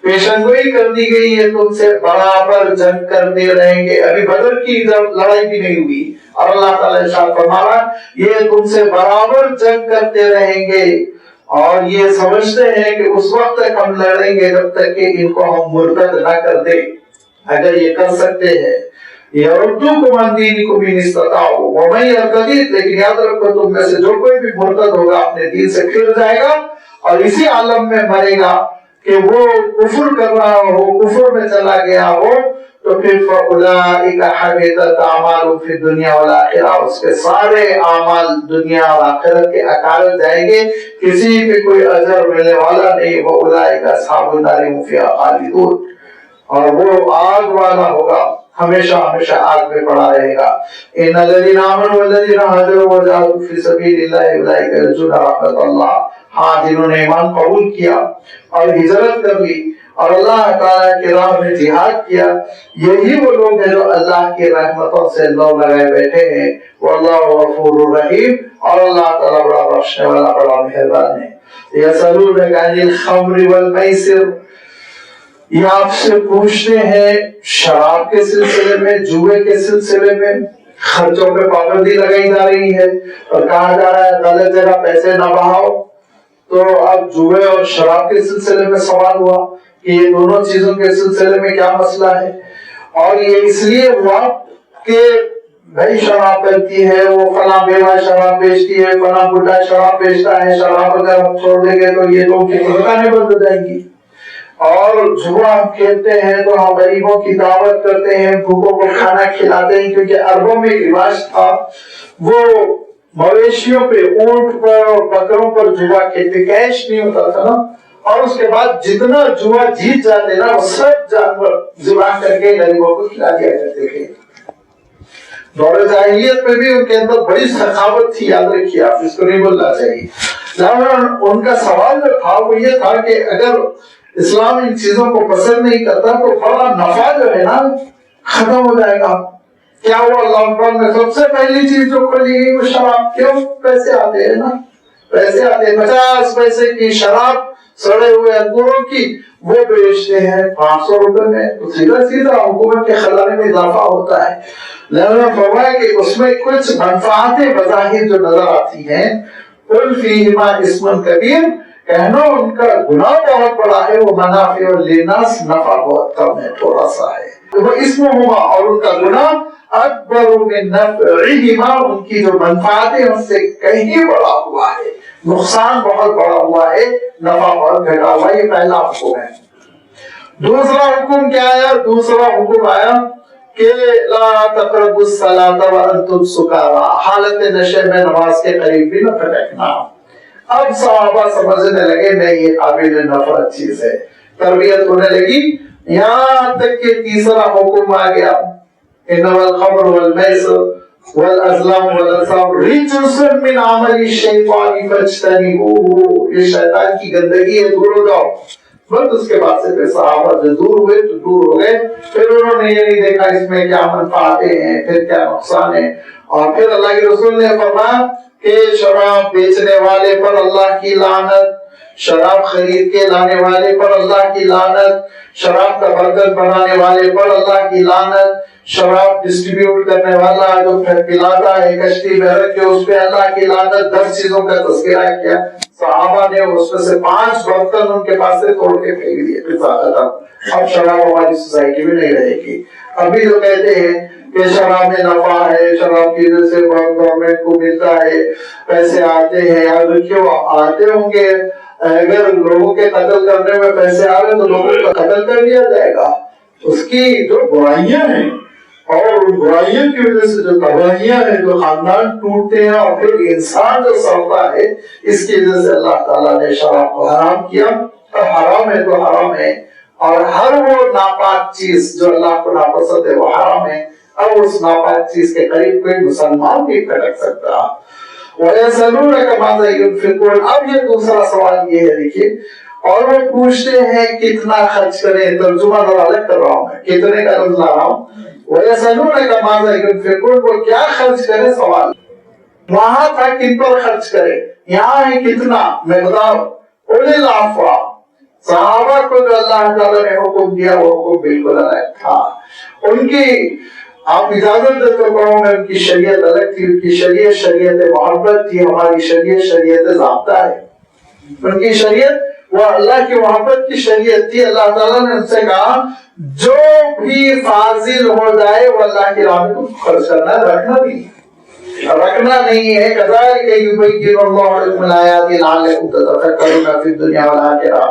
پیشن گوئی کر دی گئی ہے تم سے برابر جنگ کرتے رہیں گے. ابھی بدر کی لڑائی بھی نہیں ہوئی اور اللہ تعالیٰ ارشاد فرما رہا یہ تم سے برابر جنگ کرتے رہیں گے، اور یہ سمجھتے ہیں کہ اس وقت تک ہم لڑیں گے جب تک کہ ان کو ہم مرتد نہ کر دیں. اگر یہ کر سکتے ہیں یردوکم عن دینکم ان استطاعوا ومن یرتد، لیکن یاد رکھو تم میں سے جو کوئی بھی مرتد ہوگا اپنے دین سے پھر جائے گا اور اسی عالم میں مرے گا کہ وہ کفر کر رہا ہو، کفر میں چلا گیا ہو، تو پھر فَأُولَٰئِكَ حَبِطَتْ أَعْمَالُهُمْ فِي الدُّنْيَا وَالْآخِرَةِ، اس کے سارے اعمال دنیا اور آخرت کے اکارت جائیں گے، کسی پہ کوئی اجر ملنے والا نہیں. وَأُولَٰئِكَ أَصْحَابُ النَّارِ هُمْ فِيهَا خَالِدُونَ، اور وہ آگ والا ہوگا، ہمیشہ ہمیشہ آگ میں پڑا رہے گا. ان الذين آمنوا والذين هاجروا وجاهدوا في سبيل الله اولئك يرجون رحمت اللہ. ہاں، جنہوں نے ایمان قبول کیا اور ہجرت کر لی اور اللہ تعالیٰ کی راہ میں جہاد کیا، یہی وہ لوگ ہیں جو اللہ کی رحمتوں سے لو لگائے بیٹھے ہیں. واللہ غفور رحیم، اور اللہ تعالیٰ بڑا بخشنے والا، بڑا مہربان ہے. یسألونک عن الخمر والمیسر، یہ آپ سے پوچھتے ہیں شراب کے سلسلے میں، جوئے کے سلسلے میں. خرچوں پہ پابندی لگائی جا رہی ہے اور کہا جا رہا ہے غلط جگہ پیسے نہ بہاؤ. تو اب جوئے اور شراب کے سلسلے میں سوال ہوا کہ یہ دونوں چیزوں کے سلسلے میں کیا مسئلہ ہے. اور یہ اس لیے ہوا کہ بھائی شراب بنتی ہے، وہ فلاں بیوہ شراب بیچتی ہے، فلاں بڈھا شراب بیچتا ہے، شراب اگر ہم چھوڑ دیں گے تو یہ لوگ کی دکانیں بند ہو جائیں گی. اور جوا ہم کھیلتے ہیں تو ہم غریبوں کی دعوت کرتے ہیں، بھوکوں کو کھانا کھلاتے ہیں، کیونکہ عربوں میں ایک رواج تھا، وہ مویشیوں پہ، اونٹ پر اور بکروں پر جوا کھیلتے، کیش نہیں ہوتا تھا نا، اور اس کے بعد جتنا جوا جیت جاتے نا وہ سب جانور ذبح کر کے غریبوں کو کھلا دیا کرتے تھے. دور جاہلیت میں بھی ان کے اندر بڑی سخاوت تھی، یاد رکھیے آپ، اس کو نہیں بولنا چاہیے. ان کا سوال جو تھا وہ یہ تھا کہ اگر اسلام ان چیزوں کو پسند نہیں کرتا تو بڑا نفع جو ہے نا ختم ہو جائے گا. کیا ہوا لاک ڈاؤن میں سب سے پہلی چیز جو کھولی گئی وہ شراب. کیوں؟ پیسے آتے ہیں نا, پیسے آتے ہیں. 50 پیسے کی شراب سڑے ہوئے انگوروں کی وہ بیچتے ہیں 500 روپے میں, تو سیدھا سیدھا حکومت کے خزانے میں اضافہ ہوتا ہے. لہذا فرمایا کہ اس میں کچھ منفعتیں بظاہر جو نظر آتی ہیں, قل فیہما اسم کبیر, کہنا ان کا گناہ بہت بڑا ہے, وہ منافع للناس, نفع بہت کم ہے, تھوڑا سا ہے. وہ اسمہما, اور ان کا گناہ اکبر من نفعہما, ان کی جو منفعتیں ان سے کہیں بڑا ہوا ہے, نقصان بہت بڑا ہوا ہے, نفع بہت گھٹا ہوا ہے. یہ پہلا حکم ہے. دوسرا حکم کیا آیا؟ دوسرا حکم آیا کہ لا تقربوا الصلاة وانتم سکارا, حالت نشے میں نماز کے قریب بھی نہ پھٹکنا. اب صحابہ سمجھنے لگے نہیں یہ قابل نفرت چیز ہے, تربیت ہونے لگی. یہاں تک کہ تیسرا حکم آ گیا, انما الخمر والمیسر والازلام والانصاب رجس من عمل الشیطان فاجتنبوه, یہ شیطان کی گندگی ہے, دور ہو جاؤ. بس اس کے بعد سے پھر صحابہ جو دور ہوئے تو دور ہو گئے. پھر انہوں نے یہ نہیں دیکھا اس میں کیا منفعتیں ہیں, پھر کیا نقصان ہے. اور پھر اللہ کے رسول نے فرمایا کہ شراب بیچنے والے پر اللہ کی لعنت, شراب خرید کے لانے والے پر اللہ کی لعنت, شراب کا برتن بنانے والے پر اللہ کی لعنت, شراب ڈسٹریبیوٹ کرنے والا جو پھر پلاتا ہے کشتی میں رکھ کے اس پہ اللہ کی لعنت. 10 چیزوں کا تذکرہ کیا صحابہ نے, اس میں سے 5 برتن ان کے پاس سے توڑ کے پھینک دیے. اب شراب ہماری سوسائٹی میں نہیں رہے گی. ابھی جو کہتے ہیں کہ شراب میں نفع ہے, شراب کی وجہ سے گورنمنٹ کو ملتا ہے, پیسے آتے ہیں. اب کیوں آتے ہوں گے؟ اگر لوگوں کے قتل کرنے میں پیسے آ رہے تو لوگوں کا قتل کر دیا جائے گا. اس کی جو برائیاں ہیں اور برائیوں کی وجہ سے جو تباہیاں ہیں, جو خاندان ٹوٹتے ہیں اور پھر انسان جو سڑتا ہے, اس کی وجہ سے اللہ تعالیٰ نے شراب کو حرام کیا. حرام ہے تو حرام ہے, اور ہر وہ ناپاک چیز جو اللہ کو ناپسند ہے وہ حرام ہے. اب اس ناپاک چیز کے قریب کوئی مسلمان نہیں پھٹک سکتا. وَيَسْأَلُونَكَ مَاذَا يُنْفِقُونَ, اب یہ دوسرا سوال یہ ہے, دیکھیے, اور وہ پوچھتے ہیں کتنا خرچ کریں. ترجمہ ذرا الگ کر رہا ہوں میں, کتنے کا لفظ لا رہا ہوں. وَيَسْأَلُونَكَ مَاذَا يُنْفِقُونَ, وہ کیا خرچ کریں سوال. وہاں تھا کن پر خرچ کریں, یہاں ہے کتنا مقدار. اولِ العفو, صحابہ کو جو اللہ تعالیٰ نے حکم دیا وہ حکم بالکل الگ تھا. ان کی آپ اجازت دے تو کہوں میں, ان کی شریعت الگ تھی. ان کی شریعت شریعت محبت تھی, ہماری شریعت شریعت ضابطہ ہے. ان کی شریعت وہ اللہ کی محبت کی شریعت تھی. اللہ تعالیٰ نے ان سے کہا جو بھی فاضل ہو جائے وہ اللہ کی راہ میں خرچ کرنا ہے, رکھنا نہیں ہے. كَذَلِكَ يُبَيِّنُ اللَّهُ لَكُمُ الْآيَاتِ لَعَلَّكُمْ تَتَفَكَّرُونَ فِي الدُّنْيَا وَالْآخِرَةِ.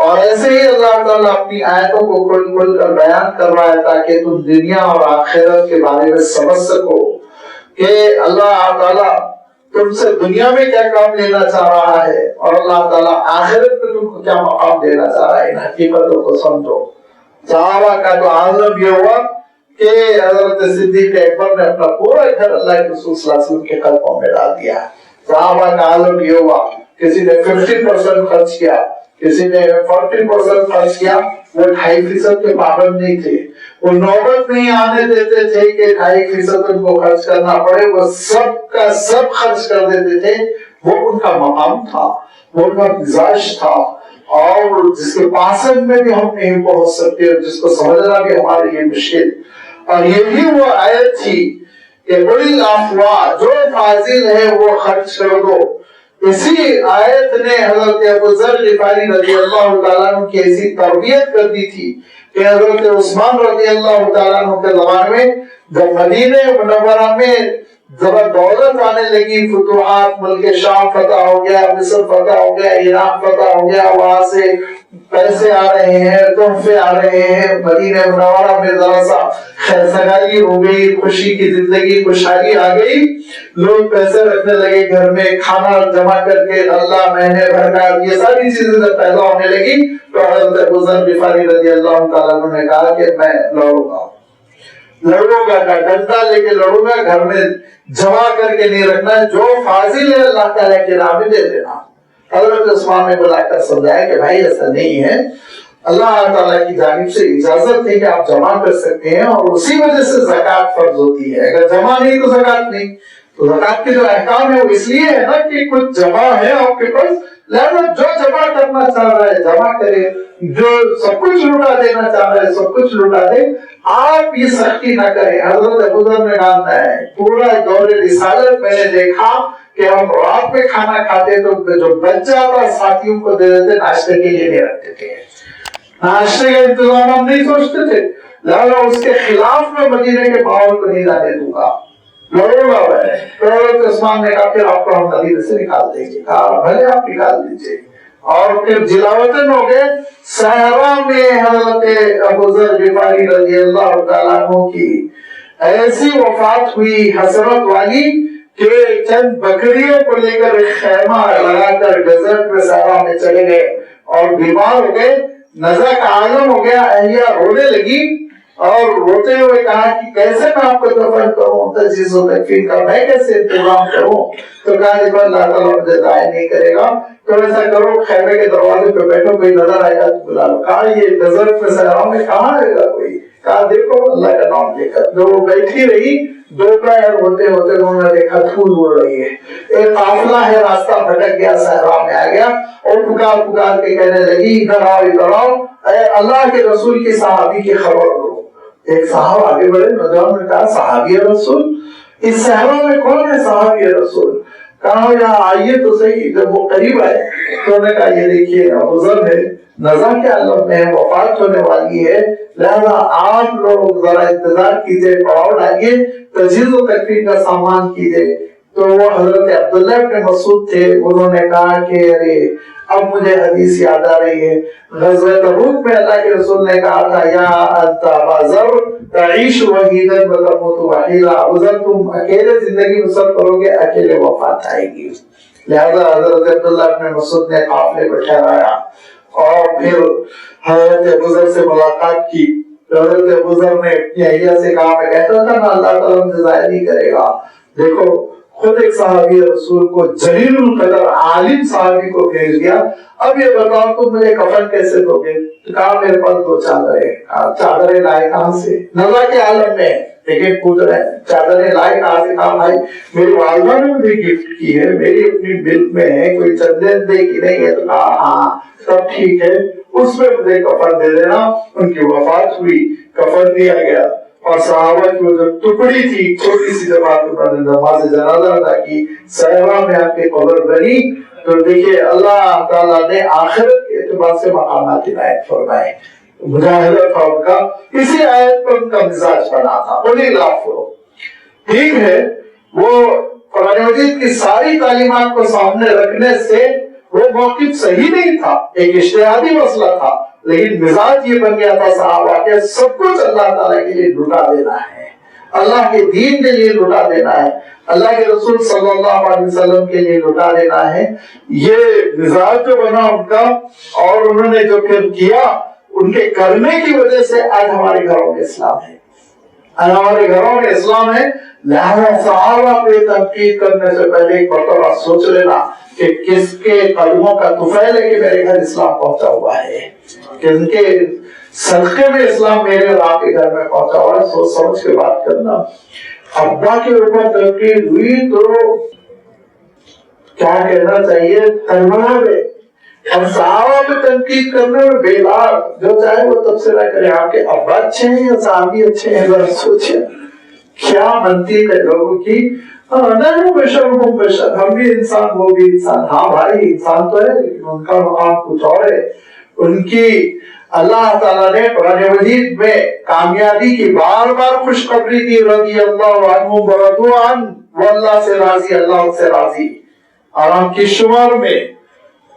اور ایسے ہی اللہ تعالیٰ اپنی آیتوں کو کھول کھول کر بیان کر رہا ہے تاکہ تم دنیا اور آخرت کے بارے میں سمجھ سکو کہ اللہ تعالیٰ تم سے دنیا میں کیا کام لینا چاہ رہا ہے اور اللہ تعالیٰ آخرت میں تم کو کیا مقام دینا چاہ رہا ہے. ان حقیقتوں کو سمجھو. صحابہ کا تو عالم یہ ہوا کہ حضرت صدیق اکبر نے اپنا پورا گھر اللہ کے رسول صلی اللہ علیہ وسلم کے قدموں میں ڈال دیا. صحابہ کا عالم یہ ہوا, کسی نے 50% خرچ کیا, کسی نے 40% خرچ کیا. وہ 2.5% کے پابند نہیں تھے, وہ نوبت نہیں آنے دیتے تھے کہ 2.5% ان کو خرچ کرنا پڑے. وہ سب کا سب خرچ کر دیتے تھے. وہ ان کا مقام تھا, وہ ان کا مزاج تھا, اور جس کے پاسن میں بھی ہم نہیں پہنچ سکتے اور جس کو سمجھنا بھی ہمارے لیے مشکل. اور یہی وہ آیت تھی کہ بڑی افواہ جو فاضل ہے وہ خرچ کر دو. اسی آیت نے حضرت ابو ذر غفاری رضی اللہ تعالیٰ عنہ کی ایسی تربیت کر دی تھی کہ حضرت عثمان رضی اللہ تعالیٰ عنہ کے زمانے میں جب مدینہ منورہ میں ذرا دولت آنے لگی, فتوحات, ملک شام فتح ہو گیا, مصر فتح ہو گیا, ایران فتح ہو گیا, وہاں سے پیسے آ رہے ہیں, تحفے آ رہے ہیں, مدینہ منورہ میں ذرا سا خیر سگالی ہو گئی, خوشی کی زندگی, خوشحالی آ گئی. لوگ پیسے رکھنے لگے گھر میں, کھانا جمع کر کے اللہ مہینے بھر کا, یہ ساری چیزیں جب پیدا ہونے لگی تو حضرت ابو ذر غفاری رضی اللہ تعالیٰ عنہ نے کہا کہ میں لڑوں گا, ڈنڈا لے کے لڑوں گا, گھر میں جمع کر کے نہیں رکھنا, جو فاضل ہے اللہ تعالیٰ کے راہ میں دے دینا. حضرت عثمان نے بلا کر سمجھایا کہ بھائی ایسا نہیں ہے، اللہ تعالیٰ کی جانب سے اجازت ہے کہ آپ جمع کر سکتے ہیں، اور اسی وجہ سے زکوٰۃ فرض ہوتی ہے، اگر جمع نہیں تو زکوٰۃ نہیں۔ تو زکوٰۃ کے جو احکام ہے وہ اس لیے ہے نا کہ کچھ جمع ہے آپ کے پاس، لہذا جو جمع کرنا چاہ رہا ہے جمع کرے، جو سب کچھ لٹا دینا چاہ رہا ہے سب کچھ لٹا دے، آپ یہ سختی نہ کریں۔ حضرت ابوذر نے کہا ہے پورا دور رسالت میں نے دیکھا کہ ہم رات میں کھانا کھاتے تو جو بچ جاتا ساتھیوں کو دے دیتے، ناشتے کے لیے نہیں رکھتے تھے، ناشتے کا انتظام ہم نہیں سوچتے تھے، لہذا اس کے خلاف میں مدینے کے ماحول کو نہیں جانے دوں گا، لڑوں گا میں۔ تو حضرت عثمان نے کہا پھر آپ کو ہم مدینے سے نکال دیں گے، کہا بھلے آپ نکال دیجیے، اور پھر جلاوطن ہو گئے۔ صحرا میں حضرت ابوذر غفاری رضی اللہ تعالیٰ عنہ کی ایسی وفات ہوئی حسرت والی کہ چند بکریوں کو لے کر ایک خیمہ لگا کر ڈیزرٹ میں صحرا میں چلے گئے اور بیمار ہو گئے، نزع کا عالم ہو گیا۔ اہلیہ رونے لگی اور روتے ہوئے کہا کہ کیسے میں آپ کو دفن کروں، تجہیز و تکفین کا میں کیسے انتظام کروں؟ تو کہا جب اللہ تعالیٰ مجھے ضائع نہیں کرے گا تو ایسا کرو خیمے کے دروازے پہ بیٹھو، کوئی نظر آئے گا تو بلا لو۔ کہا یہ ڈیزرٹ میں صحرا میں کہاں آئے گا کوئی؟ کہا دیکھو اللہ کا نام لے کر۔ جو وہ بیٹھی رہی، دوپہر ہوتے ہوتے انہوں نے دیکھا دھول اڑ رہی ہے، ایک قافلہ ہے راستہ بھٹک گیا، صحرا میں آ گیا اور پکار پکار کے کہنے لگی ادھر آؤ ادھر آؤ، اے اللہ کے رسول کی صحابی کی خبر دو۔ ایک صحابہ آگے بڑھے، نوجوان نے کہا صحابی رسول، اس صحرا میں کون ہے صحابی رسول؟ کہا یہاں آئیے تو صحیح۔ جب وہ قریب آئے تو انہوں نے کہا یہ دیکھیے ابوذر ہے، نزع کے عالم میں وفات ہونے والی ہے، لہذا آپ لوگ ذرا انتظار کیجئے، پڑاؤ ڈالیے، تجہیز و تکفین کا سامان کیجئے۔ تو وہ حضرت عبداللہ ابن مسعود تھے، انہوں نے کہا کہ ارے اب مجھے حدیث یاد آ رہی ہے، غزوہ تبوک میں اللہ کے رسول نے کہا تھا یا انت ابا تعیش وحیدا وتموت وحیدا، ابوذر تم اکیلے زندگی بسر کرو گے، اکیلے وفات آئے گی۔ لہذا حضرت عبداللہ ابن مسعود نے قافلے کو ٹھہرایا اور پھر حضرت ابوذر سے ملاقات کی۔ حضرت ابوذر نے اپنی اہلیہ سے کہا میں کہتا تھا نا اللہ تعالیٰ مجھے ضائع نہیں کرے گا، دیکھو خود ایک صحابی رسول کو، جلیل القدر عالم صحابی کو بھیج دیا، اب یہ بتاؤ تم مجھے کفن کیسے دو گے؟ کہا میرے پاس دو چادریں۔ چادریں لائے کہاں سے؟ نزع کے عالم میں، لیکن پوچھ رہے ہیں چادریں لائے کہاں سے؟ کہا بھائی میری والدہ نے مجھے گفٹ کی ہے، میری اپنی ملک میں ہے، کوئی چندے دے کی نہیں ہے۔ تو کہا ہاں سب ٹھیک ہے، اس میں مجھے کفن دے دینا۔ ان کی وفات ہوئی، کفن دیا گیا، اور صحابہ کی وہ جو ٹکڑی تھی چھوٹی سی جماعت، انہوں نے نماز جنازہ ادا کی، صحرا میں آپ کی قبر بنی۔ تو دیکھیے اللہ تعالیٰ نے آخرت کے اعتبار سے مقامات عنایت فرمائے، مجاہدہ تھا ان کا، اسی آیت پر ان کا مزاج بنا تھا۔ بڑی لافو ٹھیک ہے، وہ قرآن مجید کی ساری تعلیمات کو سامنے رکھنے سے وہ موقف صحیح نہیں تھا، ایک اجتہادی مسئلہ تھا، لیکن مزاج یہ بن گیا تھا صحابہ کے سب کچھ اللہ تعالیٰ کے لیے لٹا دینا ہے، اللہ کے دین کے لیے لٹا دینا ہے، اللہ کے رسول صلی اللہ علیہ وسلم کے لیے لٹا دینا ہے۔ یہ مزاج جو بنا ان کا، اور انہوں نے جو پھر کیا، ان کے کرنے کی وجہ سے آج ہمارے گھروں میں اسلام ہے، ہمارے گھروں میں اسلام ہے۔ لہذا صحابہ پہ تنقید کرنے سے پہلے ایک مرتبہ سوچ لینا کہ کس کے قدموں کا طفیل ہے کہ میرے گھر اسلام پہنچا ہوا ہے، کن کے صدقے میں اسلام میرے اور آپ کے گھر میں پہنچا ہوا ہے۔ سوچ سمجھ کے بات کرنا۔ ابا کے اوپر تنقید ہوئی تو کیا کہنا چاہیے، تنبلا میں، اور صحابہ پہ تنقید کرنے میں بیدار، جو چاہے وہ تبصرہ کرے، آپ کے ابا اچھے ہیں یا صحابی اچھے ہیں، ذرا سوچیں کیا منطق ہے لوگوں کی۔ نہیں بشر ہوں بشر، ہم بھی انسان وہ بھی انسان، ہاں بھائی انسان تو ہے لیکن ان کا مقام کچھ اور ہے۔ ان کی اللہ تعالیٰ نے قرآن مجید میں کامیابی کی بار بار خوشخبری دی، رضی اللہ عنہ ورضوا عنہ، وہ اللہ سے راضی، اللہ ان سے راضی۔ اور ہم کی شمار میں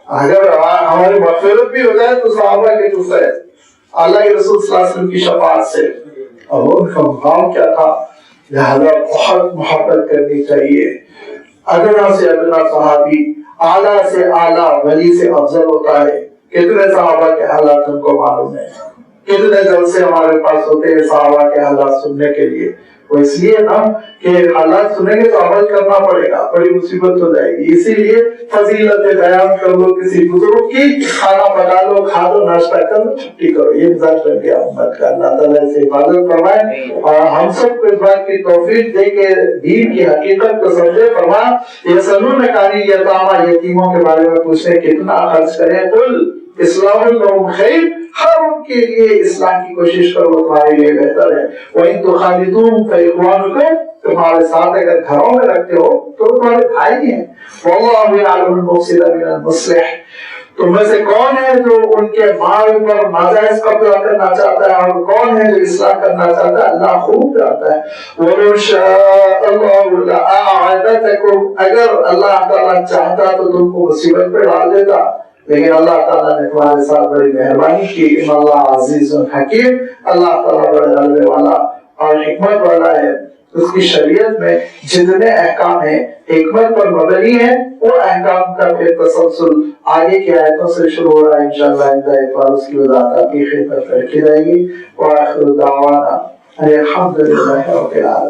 اگر ہماری مغفرت بھی ہو جائے تو صحابہ کے طفیل اللہ کے رسول صلی اللہ علیہ وسلم کی شفاعت سے، اور ان کا مقام کیا تھا۔ لہذا بہت محبت کرنی چاہیے۔ ادنا سے ادنا صحابی اعلیٰ سے اعلیٰ ولی سے افضل ہوتا ہے۔ کتنے صحابہ کے حالات ہم کو معلوم ہے، کتنے جلسے ہمارے پاس ہوتے ہیں صحابہ کے حالات سننے کے لیے۔ وہ اس لیے نا کہ حالات سنیں گے تو عمل کرنا پڑے گا، بڑی مصیبت ہو جائے گی. اسی لیے فضیلت بیان کر لو کسی بزرگ کی، کھانا پکا لو، کھا لو، ناشتہ کر لو، چھٹی کرو. یہ مزاج بن گیا امت کا. اللہ تعالیٰ سے حفاظت فرمائے اور ہم سب کو اس بات کی توفیق دے کہ دین کی حقیقت کو سمجھے. فرمایا یسألونک عن الیتامی، یتیموں کے بارے میں پوچھیں کتنا خرچ کریں. قل اصلاح لهم خیر، ہر ان کے لیے اصلاح کی کوشش کرو، تمہارے لیے بہتر ہے. وَإِن تُخَالِطُوهُمْ فَإِخْوَانُكُمْ، تمہارے ساتھ اگر گھروں میں رکھتے ہو تو تمہارے بھائی ہیں. وَاللَّهُ يَعْلَمُ الْمُفْسِدَ مِنَ الْمُصْلِحِ، تم میں سے کون ہے جو ان کے مال پر ناجائز قبضہ کرنا چاہتا ہے اور کون ہے جو اصلاح کرنا چاہتا ہے؟ اللہ خوب جانتا ہے. وَلَوْ شَاءَ اللَّهُ لَأَعْعَدَكُمْ، اگر اللہ تعالیٰ چاہتا تو تم کو مصیبت پہ ڈال دیتا، لیکن اللہ تعالیٰ نے تمہارے ساتھ بڑی مہربانی کی. ان اللہ عزیز حکیم، اللہ تعالیٰ بڑے غلبے والا اور حکمت والا ہے. اس کی شریعت میں جتنے احکام ہیں حکمت پر مبنی ہیں. وہ احکام کا پھر تسلسل آگے کی آیتوں سے شروع ہو رہا ہے انشاءاللہ. انتہا اس کی وضاحت آپ کی خدمت میں رکھی جائے گی. وآخر دعوانا الحمدللہ رب العالمین.